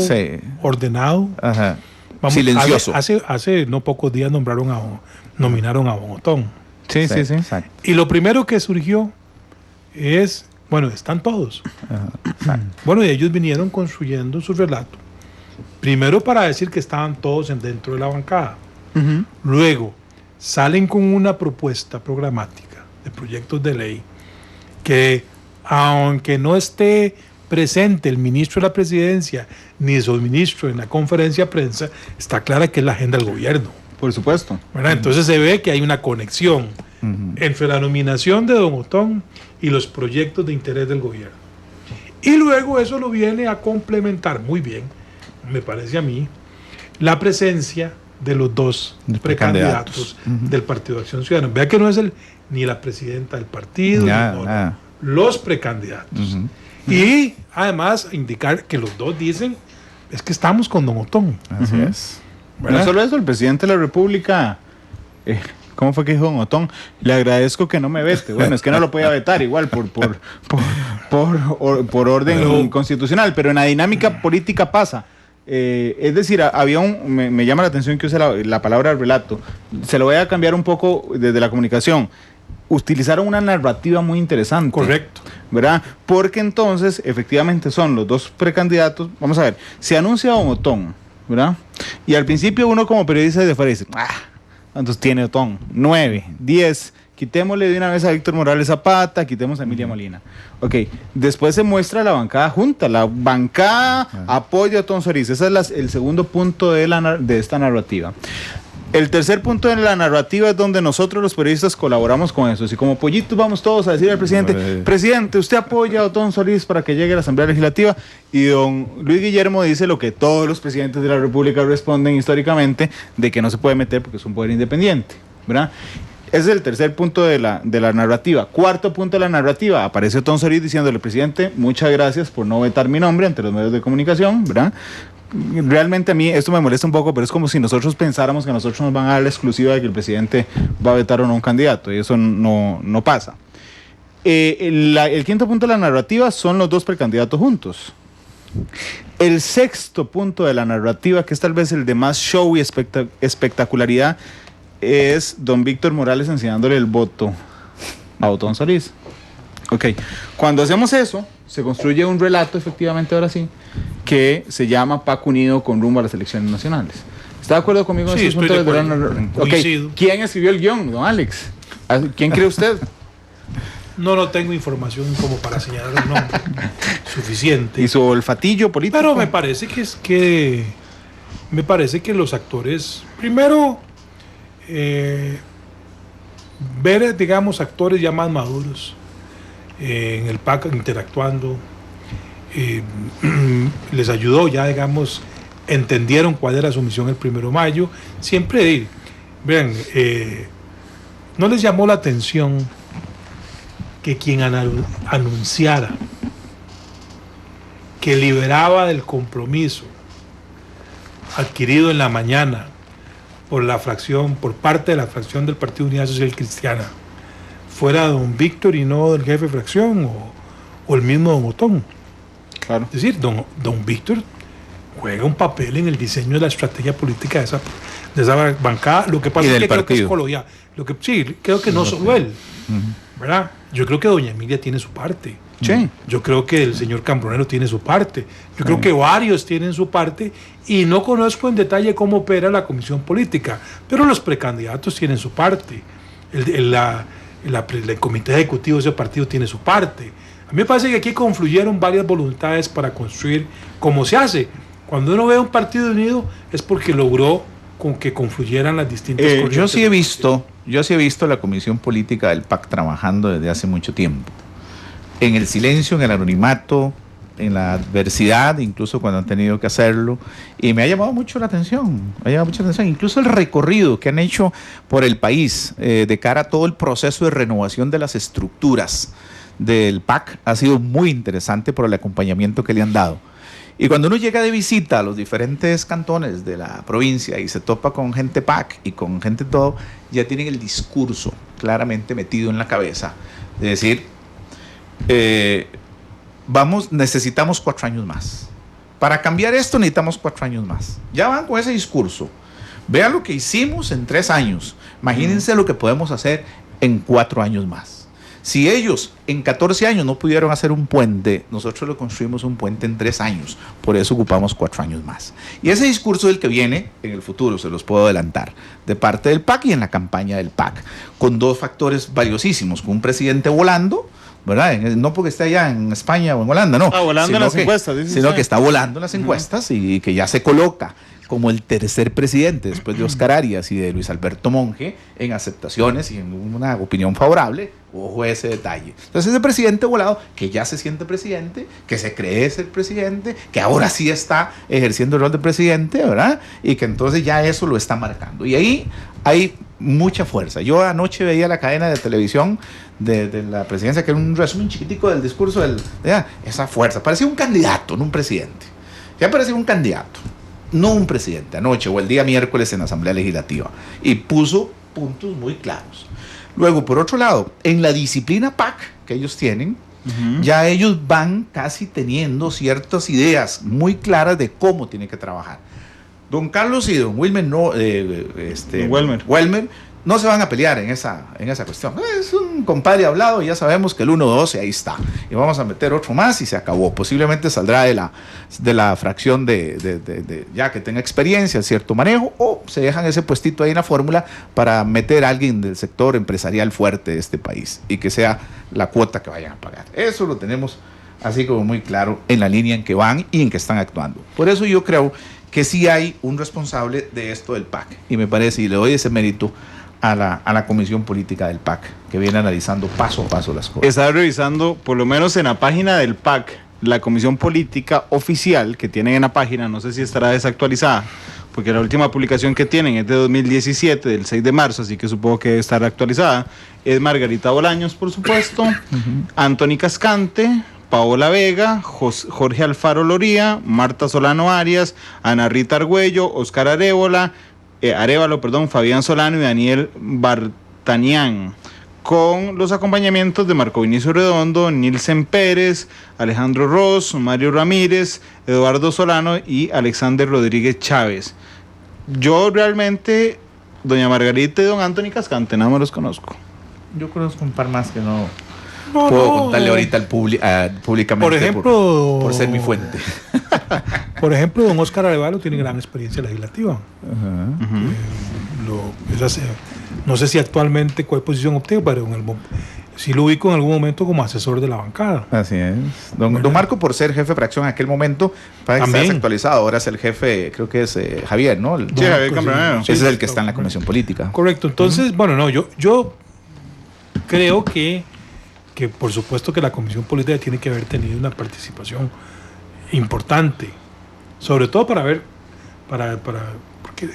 ordenado.
Ajá.
Vamos,
silencioso.
Hace no pocos días nominaron a don Otón.
Sí.
Exacto.
Y lo primero que surgió es, bueno, están todos.
Ajá.
Bueno, y ellos vinieron construyendo su relato. Primero para decir que estaban todos dentro de la bancada.
Uh-huh.
Luego salen con una propuesta programática de proyectos de ley que, aunque no esté presente el ministro de la Presidencia ni su ministro en la conferencia de prensa, está clara que es la agenda del gobierno.
Por supuesto.
¿Verdad? Entonces se ve que hay una conexión entre la nominación de don Otón y los proyectos de interés del gobierno. Y luego eso lo viene a complementar muy bien, me parece a mí, la presencia de los dos precandidatos del Partido de Acción Ciudadana. Vea que no es ni la presidenta del partido, no, los precandidatos. Y además indicar que los dos dicen, es que estamos con don Otón.
Así es.
¿Verdad? No solo eso, el presidente de la República, ¿cómo fue que dijo don Otón? Le agradezco que no me vete. Bueno, es que no lo podía vetar igual por orden constitucional, pero en la dinámica política pasa. Es decir, había me llama la atención que use la palabra relato. Se lo voy a cambiar un poco desde la comunicación. Utilizaron una narrativa muy interesante.
Correcto.
¿Verdad? Porque entonces, efectivamente, son los dos precandidatos. Vamos a ver, se anuncia don Otón, ¿verdad? Y al principio uno como periodista de fuera dice, ¿cuántos tiene Otón? 9, 10. Quitémosle de una vez a Víctor Morales Zapata, quitemos a Emilia Molina. Ok, después se muestra la bancada junta, la bancada apoya a Otón Solís. Ese es el segundo punto de esta narrativa. El tercer punto de la narrativa es donde nosotros los periodistas colaboramos con eso. Así como pollitos vamos todos a decir al presidente, presidente, usted apoya a Otón Solís para que llegue a la Asamblea Legislativa. Y don Luis Guillermo dice lo que todos los presidentes de la República responden históricamente, de que no se puede meter porque es un poder independiente, ¿verdad? Ese es el tercer punto de la narrativa. Cuarto punto de la narrativa, apareció Tom Solís diciéndole, presidente, muchas gracias por no vetar mi nombre ante los medios de comunicación, ¿verdad? Realmente a mí esto me molesta un poco, pero es como si nosotros pensáramos que a nosotros nos van a dar la exclusiva de que el presidente va a vetar o no un candidato, y eso no pasa. El quinto punto de la narrativa son los dos precandidatos juntos. El sexto punto de la narrativa, que es tal vez el de más show y espectacularidad, es don Víctor Morales enseñándole el voto a Otón Solís. Ok, cuando hacemos eso, se construye un relato, efectivamente, ahora sí, que se llama PAC Unido con rumbo a las elecciones nacionales. ¿Está de acuerdo conmigo en
Sí,
esos puntos de la narrativa? Okay. ¿Quién escribió el guión, don Alex? ¿Quién cree usted?
No tengo información como para señalar el nombre suficiente.
¿Y su olfatillo político?
Pero me parece que los actores, primero, ver, digamos, actores ya más maduros en el PAC interactuando, les ayudó, ya, digamos, entendieron cuál era su misión el 1 de mayo. Siempre, vean, no les llamó la atención que quien anunciara que liberaba del compromiso adquirido en la mañana por parte de la fracción del Partido Unidad Social Cristiana fuera don Víctor y no del jefe de fracción o el mismo don Otón.
Claro.
Es decir, don Víctor juega un papel en el diseño de la estrategia política de esa bancada. Lo que pasa es que creo que es coloquial. Sí, creo que no solo él, ¿verdad? Yo creo que doña Emilia tiene su parte.
Sí.
Yo creo que el señor Cambronero tiene su parte. Yo creo que varios tienen su parte y no conozco en detalle cómo opera la comisión política, pero los precandidatos tienen su parte. El comité ejecutivo de ese partido tiene su parte. A mí me parece que aquí confluyeron varias voluntades para construir como se hace. Cuando uno ve un partido unido es porque logró con que confluyeran las distintas corrientes.
Yo sí he visto la comisión política del PAC trabajando desde hace mucho tiempo. En el silencio, en el anonimato, en la adversidad, incluso cuando han tenido que hacerlo, y me ha llamado mucho la atención, incluso el recorrido que han hecho por el país de cara a todo el proceso de renovación de las estructuras del PAC ha sido muy interesante por el acompañamiento que le han dado. Y cuando uno llega de visita a los diferentes cantones de la provincia y se topa con gente PAC y con gente todo, ya tienen el discurso claramente metido en la cabeza de decir, necesitamos 4 años más. Para cambiar esto necesitamos 4 años más. Ya van con ese discurso. Vean lo que hicimos en 3 años. Imagínense lo que podemos hacer en 4 años más. Si ellos en 14 años no pudieron hacer un puente, nosotros lo construimos un puente en 3 años. Por eso ocupamos 4 años más. Y ese discurso es el que viene en el futuro, se los puedo adelantar, de parte del PAC y en la campaña del PAC, con 2 factores valiosísimos, con un presidente volando, ¿verdad? No porque esté allá en España o en Holanda, no.
Volando en las encuestas,
sino que está volando en las encuestas y que ya se coloca como el tercer presidente después de Oscar Arias y de Luis Alberto Monge en aceptaciones y en una opinión favorable. Ojo ese detalle. Entonces ese presidente volado que ya se siente presidente, que se cree ser presidente, que ahora sí está ejerciendo el rol de presidente, ¿verdad? Y que entonces ya eso lo está marcando. Y ahí hay mucha fuerza. Yo anoche veía la cadena de televisión de la presidencia, que era un resumen chiquitico del discurso esa fuerza. Parecía un candidato, no un presidente. Ya parecía un candidato, no un presidente, anoche o el día miércoles en la Asamblea Legislativa. Y puso puntos muy claros. Luego, por otro lado, en la disciplina PAC que ellos tienen, ya ellos van casi teniendo ciertas ideas muy claras de cómo tiene que trabajar. Don Carlos y don Wilmer Welmer no se van a pelear en esa cuestión. Es un compadre hablado y ya sabemos que el 1-2 ahí está. Y vamos a meter otro más y se acabó. Posiblemente saldrá de la fracción de ya que tenga experiencia, cierto manejo, o se dejan ese puestito ahí en la fórmula para meter a alguien del sector empresarial fuerte de este país y que sea la cuota que vayan a pagar. Eso lo tenemos así como muy claro en la línea en que van y en que están actuando. Por eso yo creo que sí hay un responsable de esto del PAC. Y me parece, y le doy ese mérito a la Comisión Política del PAC, que viene analizando paso a paso las cosas.
Estaba revisando, por lo menos en la página del PAC, la Comisión Política oficial que tienen en la página, no sé si estará desactualizada, porque la última publicación que tienen es de 2017, del 6 de marzo, así que supongo que debe estar actualizada, es Margarita Bolaños, por supuesto, Anthony Cascante, Paola Vega, Jorge Alfaro Loría, Marta Solano Arias, Ana Rita Argüello, Oscar Arevalo, Fabián Solano y Daniel Bartanián, con los acompañamientos de Marco Vinicio Redondo, Nilsen Pérez, Alejandro Ross, Mario Ramírez, Eduardo Solano y Alexander Rodríguez Chávez. Yo realmente, doña Margarita y don Anthony Cascante, nada más los conozco.
Yo conozco un par más que no puedo contarle ahorita públicamente,
por ejemplo,
por ser mi fuente.
Por ejemplo, don Oscar Arevalo tiene gran experiencia legislativa. No sé si actualmente cuál posición obtiene, pero sí lo ubico en algún momento como asesor de la bancada.
Así es. Don Marco, por ser jefe de fracción en aquel momento, para que esté actualizado, ahora es el jefe, creo que es Javier, ¿no?
Sí, Javier Cambronero.
Ese es el que está en la comisión política.
Correcto. Entonces, yo creo que por supuesto que la comisión política tiene que haber tenido una participación importante, sobre todo porque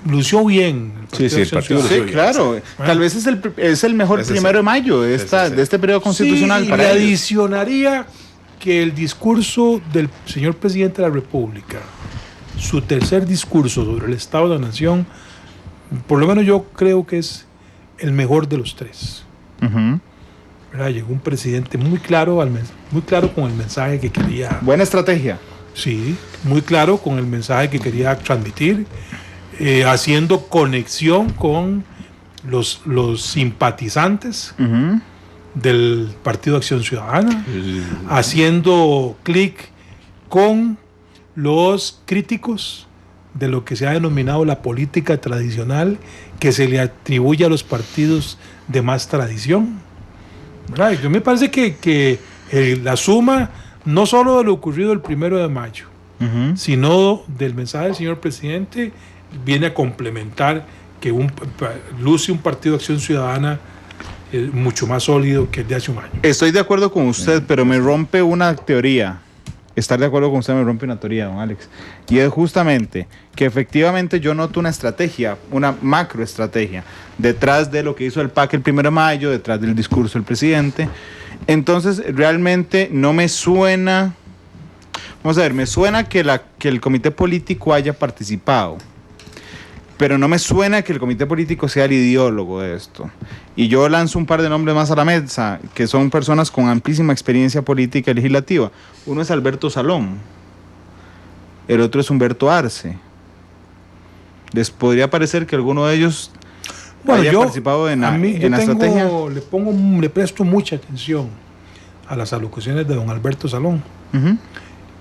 lució bien el partido.
Sí, claro. Tal vez es el mejor primero de mayo de este periodo constitucional.
Sí, y le adicionaría que el discurso del señor presidente de la República, su tercer discurso sobre el Estado de la Nación, por lo menos yo creo que es el mejor de los tres. Llegó un presidente muy claro con el mensaje que quería.
Buena estrategia.
Sí, muy claro con el mensaje que quería transmitir, haciendo conexión con los simpatizantes del Partido Acción Ciudadana, haciendo clic con los críticos de lo que se ha denominado la política tradicional, que se le atribuye a los partidos de más tradición. Yo me parece que la suma no solo de lo ocurrido el 1 de mayo, sino del mensaje del señor presidente, viene a complementar que luce un Partido de Acción Ciudadana mucho más sólido que el de hace un año.
Estoy de acuerdo con usted, pero me rompe una teoría. Estar de acuerdo con usted me rompe una teoría, don Alex. Y es justamente que efectivamente yo noto una estrategia, una macroestrategia, detrás de lo que hizo el PAC el 1 de mayo, detrás del discurso del presidente. Entonces, realmente no me suena... Vamos a ver, me suena que el comité político haya participado, pero no me suena que el comité político sea el ideólogo de esto. Y yo lanzo un par de nombres más a la mesa, que son personas con amplísima experiencia política y legislativa. Uno es Alberto Salón, el otro es Humberto Arce. Les podría parecer que alguno de ellos haya participado en la estrategia.
Le presto mucha atención a las alocuciones de don Alberto Salón.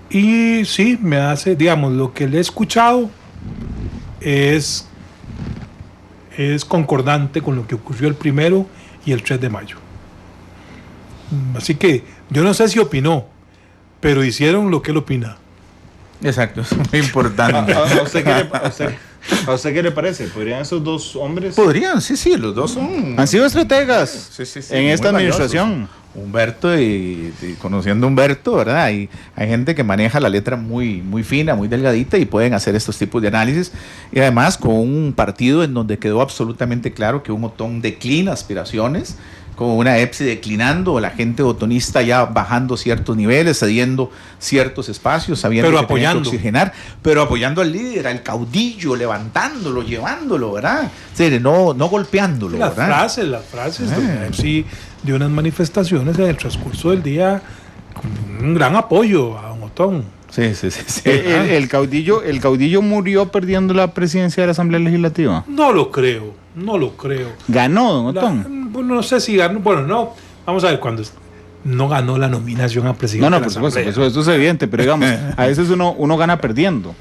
Y sí, me hace, digamos, lo que le he escuchado es concordante con lo que ocurrió el 1 y el 3 de mayo. Así que yo no sé si opinó, pero hicieron lo que él opina.
Exacto, es muy importante.
¿A usted qué le parece? ¿Podrían esos dos hombres?
Podrían, sí, los dos han
sido estrategas en esta administración.
Valiosos. Humberto y conociendo a Humberto, ¿verdad? Hay gente que maneja la letra muy, muy fina, muy delgadita y pueden hacer estos tipos de análisis. Y además con un partido en donde quedó absolutamente claro que un Otón declina aspiraciones, con una EPSI declinando, la gente otonista ya bajando ciertos niveles, cediendo ciertos espacios, sabiendo que tenía que oxigenar, pero apoyando al líder, al caudillo, levantándolo, llevándolo, ¿verdad? Sí, no golpeándolo,
las
¿verdad?
frases de la EPSI de unas manifestaciones en el transcurso del día con un gran apoyo a don Otón.
Sí.
¿El caudillo murió perdiendo la presidencia de la Asamblea Legislativa?
No lo creo.
¿Ganó, don Otón?
No sé si ganó. Bueno, no. Vamos a ver, cuando no ganó la nominación a presidente de la Asamblea.
Por supuesto, eso es evidente, pero digamos, a veces uno gana perdiendo.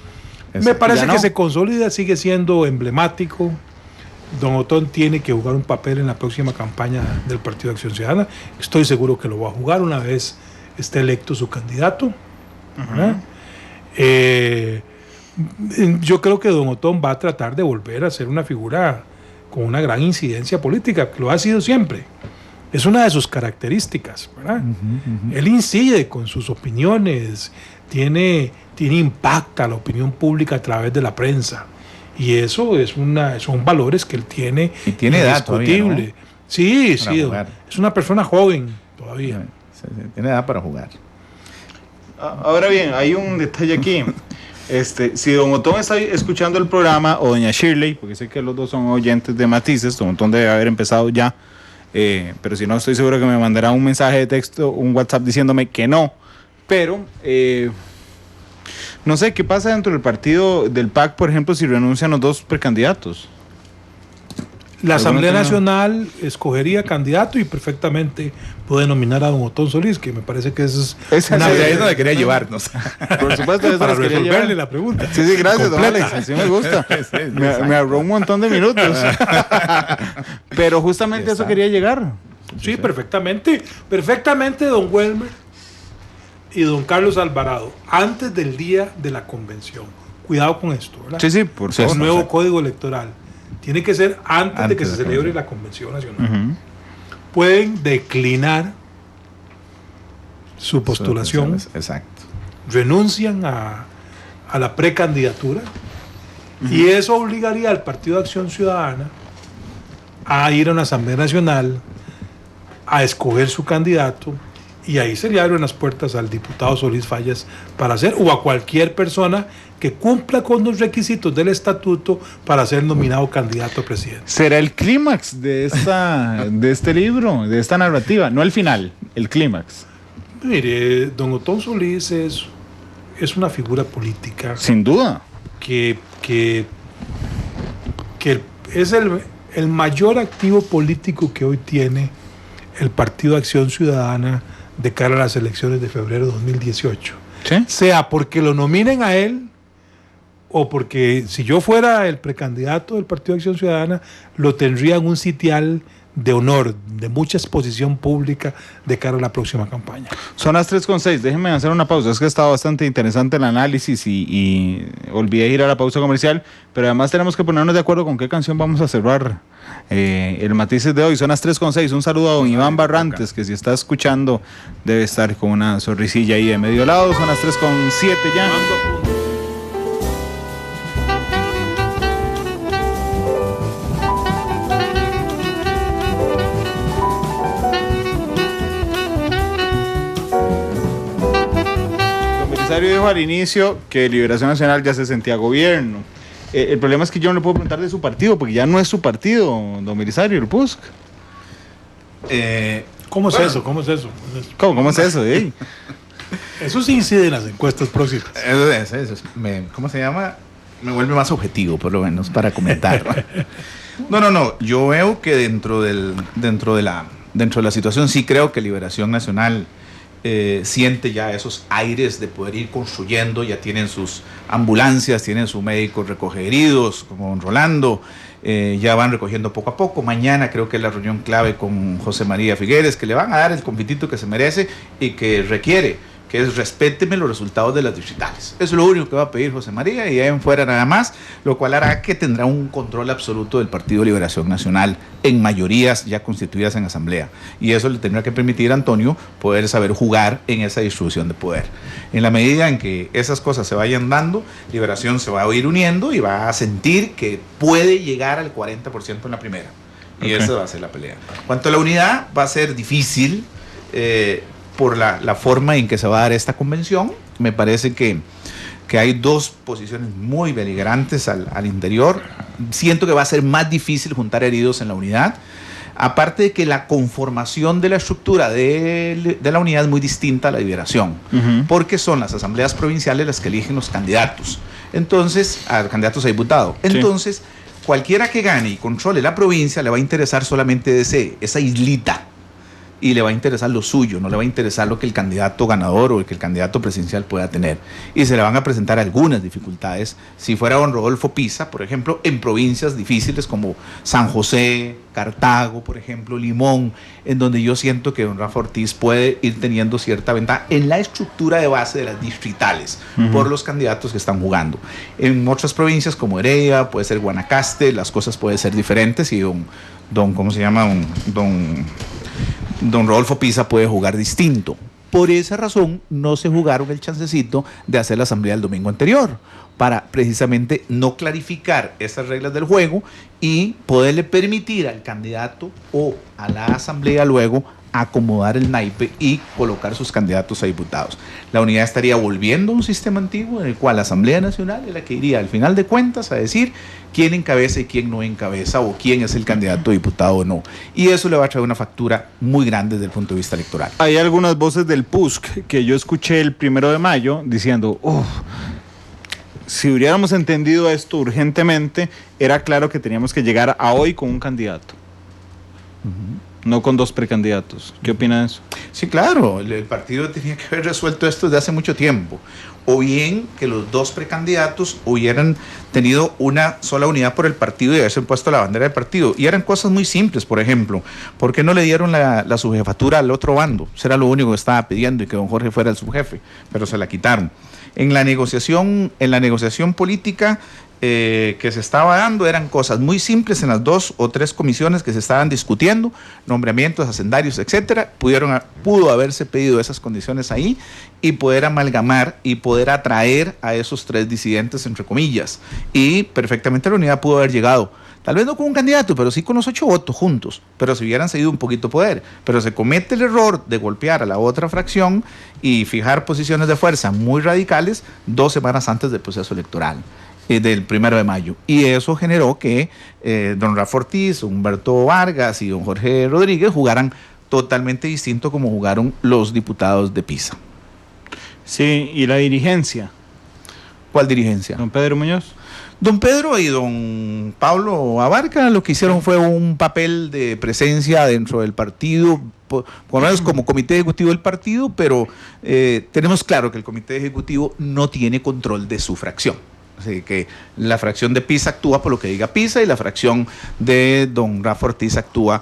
Me parece que se consolida, sigue siendo emblemático. Don Otón tiene que jugar un papel en la próxima campaña del Partido de Acción Ciudadana. Estoy seguro que lo va a jugar una vez esté electo su candidato. Yo creo que don Otón va a tratar de volver a ser una figura con una gran incidencia política, que lo ha sido siempre. Es una de sus características, ¿verdad? Él incide con sus opiniones, tiene impacta la opinión pública a través de la prensa. Y eso son valores que él tiene.
Y tiene edad todavía, ¿no?
Sí,
Para
sí,
jugar.
es una persona joven todavía.
Sí, tiene edad para jugar.
Ahora bien, hay un detalle aquí. Si don Otón está escuchando el programa, o doña Shirley, porque sé que los dos son oyentes de Matices, don Otón debe haber empezado ya, pero si no, estoy seguro que me mandará un mensaje de texto, un WhatsApp diciéndome que no. Pero no sé qué pasa dentro del partido del PAC, por ejemplo, si renuncian los dos precandidatos.
La Asamblea Nacional escogería candidato y perfectamente puede nominar a don Otón Solís, que me parece que eso es
Ahí es donde quería llevarnos.
Por supuesto, eso
para
les quería
resolverle
llevar.
la pregunta.
Sí, gracias, don
Completa.
Alex, así me gusta.
Sí,
Me ahorró un montón de minutos. Pero justamente eso quería llegar.
Sí, perfectamente. Perfectamente, don Welmer y don Carlos Alvarado, antes del día de la convención. Cuidado con esto, ¿verdad?
Sí, por
El
supuesto.
nuevo código electoral. Tiene que ser antes de que
Antes
se
de la
celebre la convención nacional.
Ujú.
Pueden declinar su postulación,
Exacto.
renuncian a la precandidatura y eso obligaría al Partido de Acción Ciudadana a ir a una Asamblea Nacional a escoger su candidato, y ahí se le abren las puertas al diputado Solís Fallas para hacer, o a cualquier persona que cumpla con los requisitos del estatuto para ser nominado candidato a presidente.
Será el clímax de este libro, de esta narrativa, no el final, el clímax.
Mire, don Otón Solís es una figura política
Sin duda.
que es el mayor activo político que hoy tiene el Partido de Acción Ciudadana de cara a las elecciones de febrero de 2018.
¿Sí?
Sea porque lo nominen a él, o porque si yo fuera el precandidato del Partido de Acción Ciudadana, lo tendría en un sitial de honor, de mucha exposición pública de cara a la próxima campaña.
Son las 3:06, déjenme hacer una pausa, es que ha estado bastante interesante el análisis y olvidé ir a la pausa comercial, pero además tenemos que ponernos de acuerdo con qué canción vamos a cerrar el Matices de hoy. Son las 3:06, un saludo a don Iván Barrantes, que si está escuchando debe estar con una sonrisilla ahí de medio lado. Son las 3:07 ya. Dijo al inicio que Liberación Nacional ya se sentía gobierno. El problema es que yo no le puedo preguntar de su partido, porque ya no es su partido, don Belisario, el PUSC.
¿Cómo es eso? ¿Cómo es eso?
¿Cómo es eso?
Eso sí incide en las encuestas próximas.
¿Cómo se llama? Me vuelve más objetivo, por lo menos, para comentar. No. Yo veo que dentro de la situación sí creo que Liberación Nacional siente ya esos aires de poder ir construyendo, ya tienen sus ambulancias, tienen su médico recoge heridos, como don Rolando, ya van recogiendo poco a poco. Mañana creo que es la reunión clave con José María Figueres, que le van a dar el compitito que se merece y que requiere, que es respéteme los resultados de las distritales. Eso es lo único que va a pedir José María, y ahí en fuera nada más, lo cual hará que tendrá un control absoluto del Partido Liberación Nacional en mayorías ya constituidas en asamblea, y eso le tendrá que permitir a Antonio poder saber jugar en esa distribución de poder. En la medida en que esas cosas se vayan dando, Liberación se va a ir uniendo y va a sentir que puede llegar al 40% en la primera, y esa va a ser la pelea. Cuanto a la unidad, va a ser difícil por la forma en que se va a dar esta convención. Me parece que hay dos posiciones muy beligrantes al interior. Siento que va a ser más difícil juntar heridos en la unidad. Aparte de que la conformación de la estructura de la unidad es muy distinta a la Liberación, porque son las asambleas provinciales las que eligen los candidatos. Entonces, a candidatos a diputado. Entonces, cualquiera que gane y controle la provincia le va a interesar solamente esa islita, y le va a interesar lo suyo, no le va a interesar lo que el candidato ganador o el que el candidato presidencial pueda tener. Y se le van a presentar algunas dificultades. Si fuera don Rodolfo Pisa, por ejemplo, en provincias difíciles como San José, Cartago, por ejemplo, Limón, en donde yo siento que don Rafa Ortiz puede ir teniendo cierta ventaja en la estructura de base de las distritales, por los candidatos que están jugando. En otras provincias como Heredia, puede ser Guanacaste, las cosas pueden ser diferentes, y don ¿cómo se llama? Don Rodolfo Pisa puede jugar distinto. por esa razón no se jugaron el chancecito de hacer la asamblea el domingo anterior, para precisamente no clarificar esas reglas del juego y poderle permitir al candidato o a la asamblea luego acomodar el naipe y colocar sus candidatos a diputados. La unidad estaría volviendo a un sistema antiguo en el cual la Asamblea Nacional es la que iría al final de cuentas a decir quién encabeza y quién no encabeza, o quién es el candidato a diputado o no. Y eso le va a traer una factura muy grande desde el punto de vista electoral.
Hay algunas voces del PUSC que yo escuché el 1 de mayo diciendo, si hubiéramos entendido esto urgentemente, era claro que teníamos que llegar a hoy con un candidato. No con 2 precandidatos. ¿Qué opina de eso?
Sí, claro, el partido tenía que haber resuelto esto desde hace mucho tiempo. O bien que los 2 precandidatos hubieran tenido una sola unidad por el partido y haberse puesto la bandera del partido. Y eran cosas muy simples, por ejemplo. ¿Por qué no le dieron la subjefatura al otro bando? Eso era lo único que estaba pidiendo, y que don Jorge fuera el subjefe, pero se la quitaron. En la negociación política que se estaba dando, eran cosas muy simples en las 2 o 3 comisiones que se estaban discutiendo, nombramientos, hacendarios, etcétera. Pudo haberse pedido esas condiciones ahí y poder amalgamar y poder atraer a esos 3 disidentes, entre comillas, y perfectamente la unidad pudo haber llegado, tal vez no con un candidato, pero sí con los 8 votos juntos, pero si hubieran cedido un poquito poder. Pero se comete el error de golpear a la otra fracción y fijar posiciones de fuerza muy radicales 2 semanas antes del proceso electoral del 1 de mayo. Y eso generó que don Rafa Ortiz, Humberto Vargas y don Jorge Rodríguez jugaran totalmente distinto como jugaron los diputados de Pisa.
Sí, y la dirigencia.
¿Cuál dirigencia?
Don Pedro Muñoz.
Don Pedro y don Pablo Abarca lo que hicieron fue un papel de presencia dentro del partido, por lo menos como comité ejecutivo del partido, pero tenemos claro que el comité ejecutivo no tiene control de su fracción. Así que la fracción de Pisa actúa por lo que diga Pisa, y la fracción de don Rafa Ortiz actúa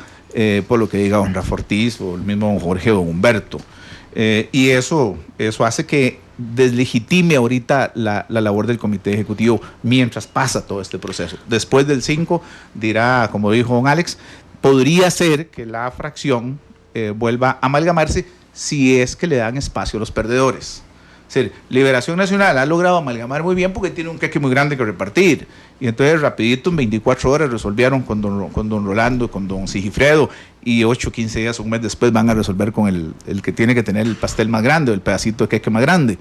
por lo que diga don Rafa Ortiz, o el mismo don Jorge o don Humberto. Y eso hace que deslegitime ahorita la labor del comité ejecutivo mientras pasa todo este proceso. Después del 5 dirá, como dijo don Alex, podría ser que la fracción vuelva a amalgamarse si es que le dan espacio a los perdedores. Es decir, Liberación Nacional ha logrado amalgamar muy bien porque tiene un queque muy grande que repartir, y entonces rapidito en 24 horas resolvieron con don Rolando, con don Sigifredo, y 8, 15 días, un mes después van a resolver con el que tiene que tener el pastel más grande o el pedacito de queque más grande.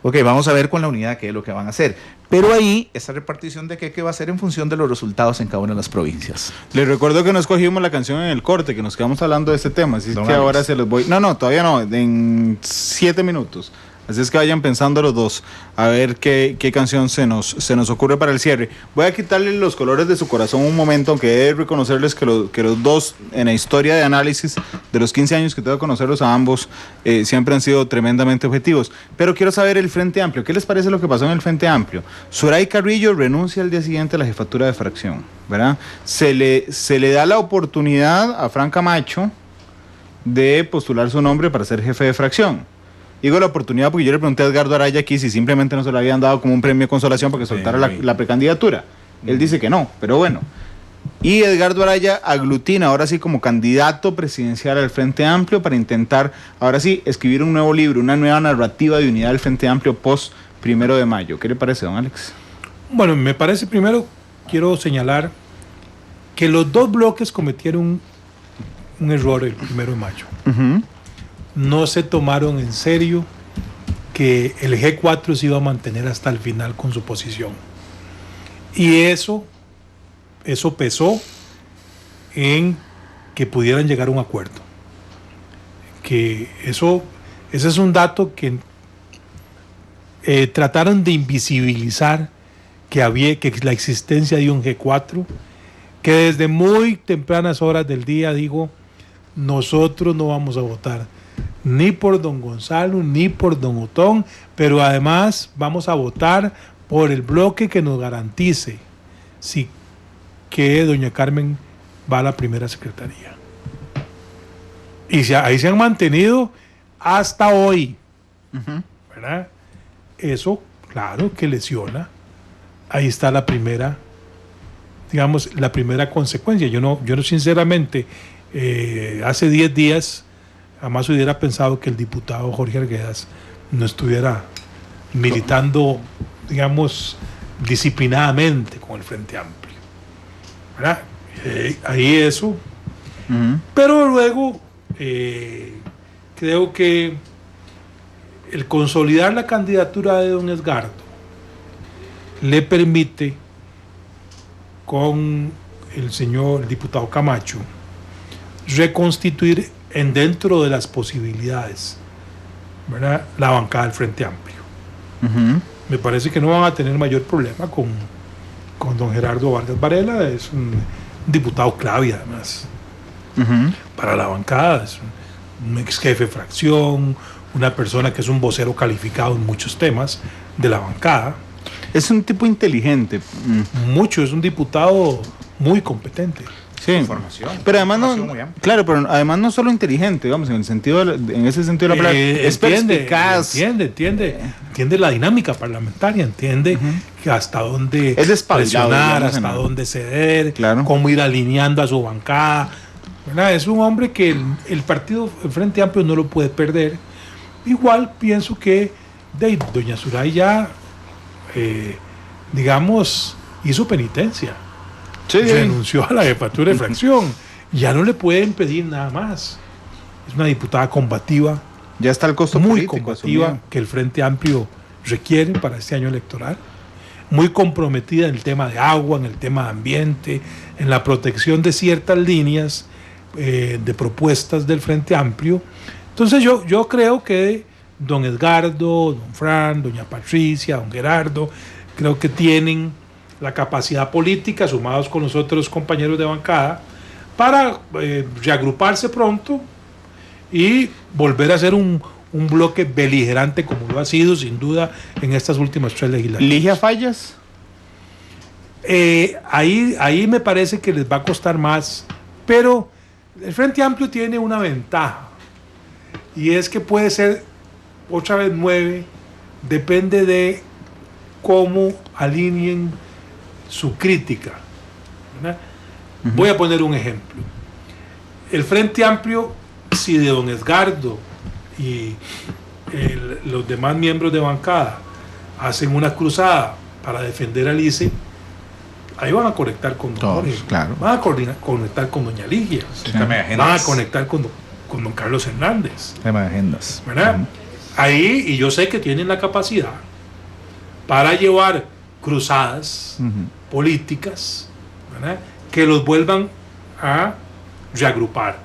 Ok, vamos a ver con la unidad qué es lo que van a hacer. Pero ahí, esa repartición de queque va a ser en función de los resultados en cada una de las provincias.
Les recuerdo que no escogimos la canción en el corte, que nos quedamos hablando de este tema, así que ahora se los voy... No, todavía no, en 7 minutos. Así es que vayan pensando los dos a ver qué canción se nos ocurre para el cierre. Voy a quitarle los colores de su corazón un momento, aunque he de reconocerles que los dos, en la historia de análisis de los 15 años que tengo que conocerlos a ambos, siempre han sido tremendamente objetivos. Pero quiero saber el Frente Amplio. ¿Qué les parece lo que pasó en el Frente Amplio? Suray Carrillo renuncia al día siguiente a la jefatura de fracción, ¿verdad? Se le da la oportunidad a Fran Camacho de postular su nombre para ser jefe de fracción. Digo la oportunidad porque yo le pregunté a Edgardo Araya aquí si simplemente no se lo habían dado como un premio de consolación para que soltara la precandidatura. Él dice que no, pero bueno. Y Edgardo Araya aglutina ahora sí como candidato presidencial al Frente Amplio para intentar, ahora sí, escribir un nuevo libro, una nueva narrativa de unidad del Frente Amplio post 1 de mayo. ¿Qué le parece, don Alex?
Bueno, me parece, primero quiero señalar que los 2 bloques cometieron un error el 1 de mayo. No se tomaron en serio que el G4 se iba a mantener hasta el final con su posición. Y eso pesó en que pudieran llegar a un acuerdo. Que ese es un dato que trataron de invisibilizar, que la existencia de un G4, que desde muy tempranas horas del día digo, nosotros no vamos a votar ni por don Gonzalo, ni por don Otón, pero además vamos a votar por el bloque que nos garantice que doña Carmen va a la primera secretaría. Y ahí se han mantenido hasta hoy, ¿verdad? Eso, claro, que lesiona. Ahí está la primera, digamos, la primera consecuencia. Yo no sinceramente, hace 10 días jamás hubiera pensado que el diputado Jorge Arguedas no estuviera militando, digamos, disciplinadamente con el Frente Amplio, ¿verdad? Ahí eso.
Ujú.
Pero luego creo que el consolidar la candidatura de don Edgardo le permite con el diputado Camacho reconstituir dentro de las posibilidades, ¿verdad?, la bancada del Frente Amplio.
Ujú.
Me parece que no van a tener mayor problema con don Gerardo Vargas Varela. Es un diputado clave además
Ujú.
para la bancada, es un ex jefe de fracción, una persona que es un vocero calificado en muchos temas de la bancada.
Es un tipo inteligente.
Es un diputado muy competente.
Sí.
Información.
Pero además
Información
no,
muy amplia.
claro, pero además no solo inteligente, digamos, en el sentido en ese sentido de la palabra, es perspicaz.
Entiende la dinámica parlamentaria, entiende que hasta dónde
Es despabilado,
presionar,
digamos,
hasta dónde ceder,
Claro.
cómo ir alineando a su bancada, ¿verdad? Es un hombre que el partido, el Frente Amplio, no lo puede perder. Igual pienso que doña Soraya, digamos, hizo penitencia.
Sí,
Renunció a la jefatura de fracción. Ya no le pueden pedir nada más. Es una diputada combativa,
ya está el costo
muy
político
combativa,
asumido.
que el Frente Amplio requiere para este año electoral. Muy comprometida en el tema de agua, en el tema de ambiente, en la protección de ciertas líneas de propuestas del Frente Amplio. Entonces yo creo que don Edgardo, don Fran, doña Patricia, don Gerardo, creo que tienen la capacidad política, sumados con los otros compañeros de bancada, para reagruparse pronto y volver a ser un bloque beligerante como lo ha sido sin duda en estas últimas 3 legislaturas.
¿Ligia Fallas?
Ahí me parece que les va a costar más, pero el Frente Amplio tiene una ventaja y es que puede ser otra vez 9, depende de cómo alineen su crítica, ¿verdad? Voy a poner un ejemplo. El Frente Amplio, si de don Edgardo y los demás miembros de bancada hacen una cruzada para defender al ICE, ahí van a conectar con don
Todos,
Jorge,
claro.
van a conectar con doña Ligia,
Tema de agendas.
van a conectar con don Carlos Hernández,
Tema de agendas.
¿verdad? Ahí, y yo sé que tienen la capacidad para llevar cruzadas políticas, ¿verdad?, que los vuelvan a reagrupar.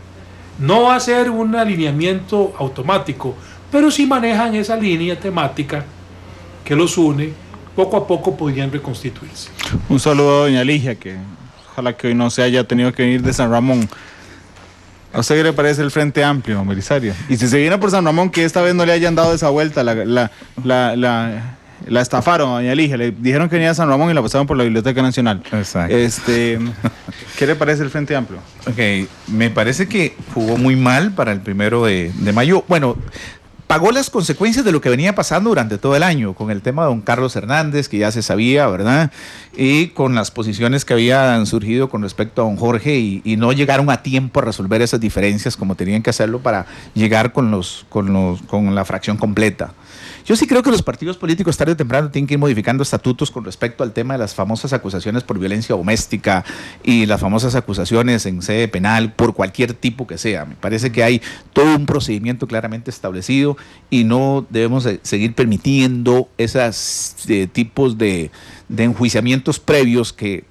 No va a ser un alineamiento automático, pero si manejan esa línea temática que los une, poco a poco podrían reconstituirse.
Un saludo a doña Ligia, que ojalá que hoy no se haya tenido que venir de San Ramón. ¿A usted qué le parece el Frente Amplio, Belisario? Y si se viene por San Ramón, que esta vez no le hayan dado esa vuelta, la estafaron a doña Ligia, le dijeron que venía a San Ramón y la pasaron por la Biblioteca Nacional.
Exacto.
¿Qué le parece el Frente Amplio?
Ok, me parece que jugó muy mal para el 1 de mayo. Bueno, pagó las consecuencias de lo que venía pasando durante todo el año, con el tema de don Carlos Hernández, que ya se sabía, ¿verdad? Y con las posiciones que habían surgido con respecto a don Jorge y no llegaron a tiempo a resolver esas diferencias como tenían que hacerlo para llegar con la fracción completa. Yo sí creo que los partidos políticos tarde o temprano tienen que ir modificando estatutos con respecto al tema de las famosas acusaciones por violencia doméstica y las famosas acusaciones en sede penal por cualquier tipo que sea. Me parece que hay todo un procedimiento claramente establecido y no debemos seguir permitiendo esos tipos de enjuiciamientos previos que,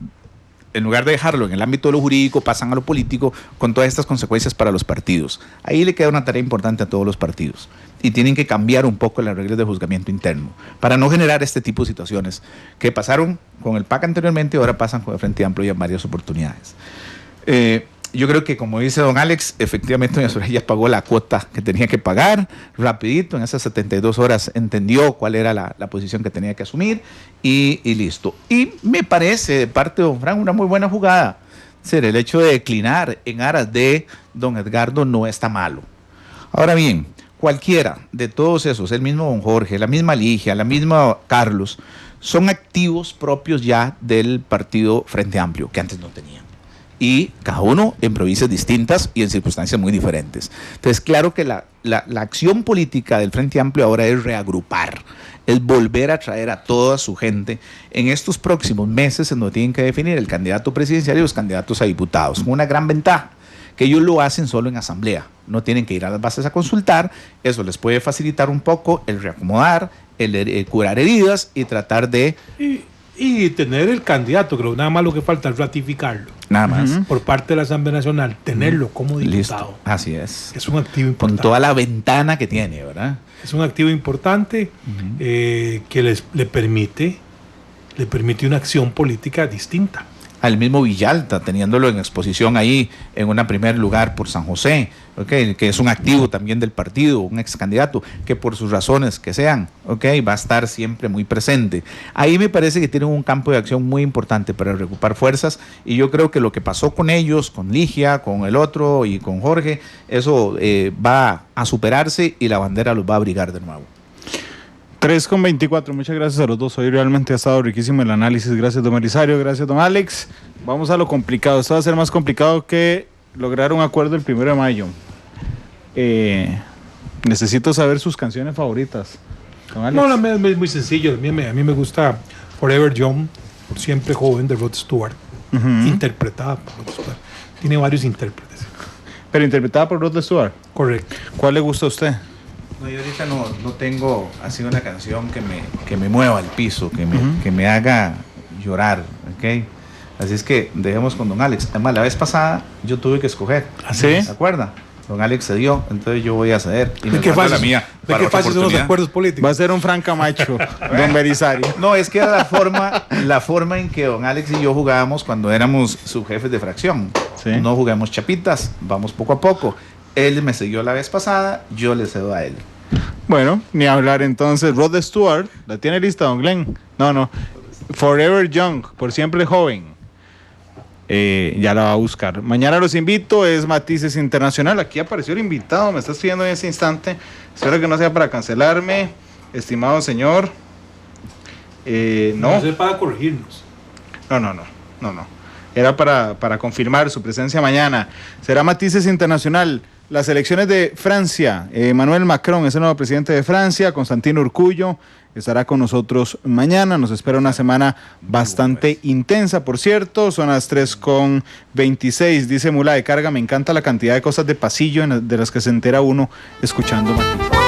en lugar de dejarlo en el ámbito de lo jurídico, pasan a lo político con todas estas consecuencias para los partidos. Ahí le queda una tarea importante a todos los partidos y tienen que cambiar un poco las reglas de juzgamiento interno para no generar este tipo de situaciones que pasaron con el PAC anteriormente y ahora pasan con el Frente Amplio y en varias oportunidades. Yo creo que, como dice don Alex, efectivamente doña Soraya pagó la cuota que tenía que pagar rapidito, en esas 72 horas entendió cuál era la posición que tenía que asumir y listo. Y me parece de parte de don Fran una muy buena jugada. El hecho de declinar en aras de don Edgardo no está malo. Ahora bien, cualquiera de todos esos, el mismo don Jorge, la misma Ligia, la misma Carlos, son activos propios ya del partido Frente Amplio, que antes no tenían. y cada uno en provincias distintas y en circunstancias muy diferentes. Entonces, claro que la acción política del Frente Amplio ahora es reagrupar, es volver a traer a toda su gente en estos próximos meses en donde tienen que definir el candidato presidencial y los candidatos a diputados, con una gran ventaja, que ellos lo hacen solo en asamblea, no tienen que ir a las bases a consultar, eso les puede facilitar un poco el reacomodar, el curar heridas y tratar de...
Y tener el candidato, creo, nada más lo que falta es ratificarlo.
Nada más.
Por parte de la Asamblea Nacional, tenerlo como diputado.
Listo. Así es.
Es un activo importante.
Con toda la ventana que tiene, ¿verdad?
Es un activo importante que le permite una acción política distinta.
Al mismo Villalta, teniéndolo en exposición ahí en un primer lugar por San José, ¿okay? Que es un activo también del partido, un ex candidato, que por sus razones que sean, ¿okay? Va a estar siempre muy presente. Ahí me parece que tienen un campo de acción muy importante para recuperar fuerzas, y yo creo que lo que pasó con ellos, con Ligia, con el otro y con Jorge, eso va a superarse y la bandera los va a abrigar de nuevo.
3:24, muchas gracias a los dos. Hoy realmente ha estado riquísimo el análisis. Gracias, don Belisario, gracias, don Alex. Vamos a lo complicado. Esto va a ser más complicado que lograr un acuerdo el 1 de mayo. Necesito saber sus canciones favoritas, don Alex.
No, es muy sencillo. A mí me gusta Forever Young, por siempre joven, de Rod Stewart, interpretada por Rod Stewart. Tiene varios intérpretes.
Pero interpretada por Rod Stewart.
Correcto.
¿Cuál le gusta a usted?
No, yo ahorita no tengo así una canción que me mueva al piso, que me haga llorar, ¿ok? Así es que dejemos con don Alex. Además, la vez pasada yo tuve que escoger.
¿Sí?
¿Se acuerda? Don Alex cedió, entonces yo voy a ceder. Y me
¿De qué
guardo
fácil,
la mía
¿de
para
qué
otra
fácil son los
oportunidad.
acuerdos políticos?
Va a ser un Frank Camacho, don Belisario.
No, es que era la forma en que don Alex y yo jugábamos cuando éramos subjefes de fracción.
Sí.
No jugamos chapitas, vamos poco a poco. Él me siguió la vez pasada, yo le cedo a él.
Bueno, ni hablar entonces. Rod Stewart, ¿la tiene lista, don Glenn? No. Forever Young, por siempre joven. Ya la va a buscar. Mañana los invito, es Matices Internacional. Aquí apareció el invitado, me está escribiendo en ese instante. Espero que no sea para cancelarme, estimado señor. No.
No sé, para corregirnos.
No. Era para confirmar su presencia mañana. Será Matices Internacional. Las elecciones de Francia. Emmanuel Macron es el nuevo presidente de Francia. Constantino Urkullo estará con nosotros mañana. Nos espera una semana bastante intensa, por cierto. Son las 3:26. Dice Mula de Carga, me encanta la cantidad de cosas de pasillo de las que se entera uno escuchando Matices.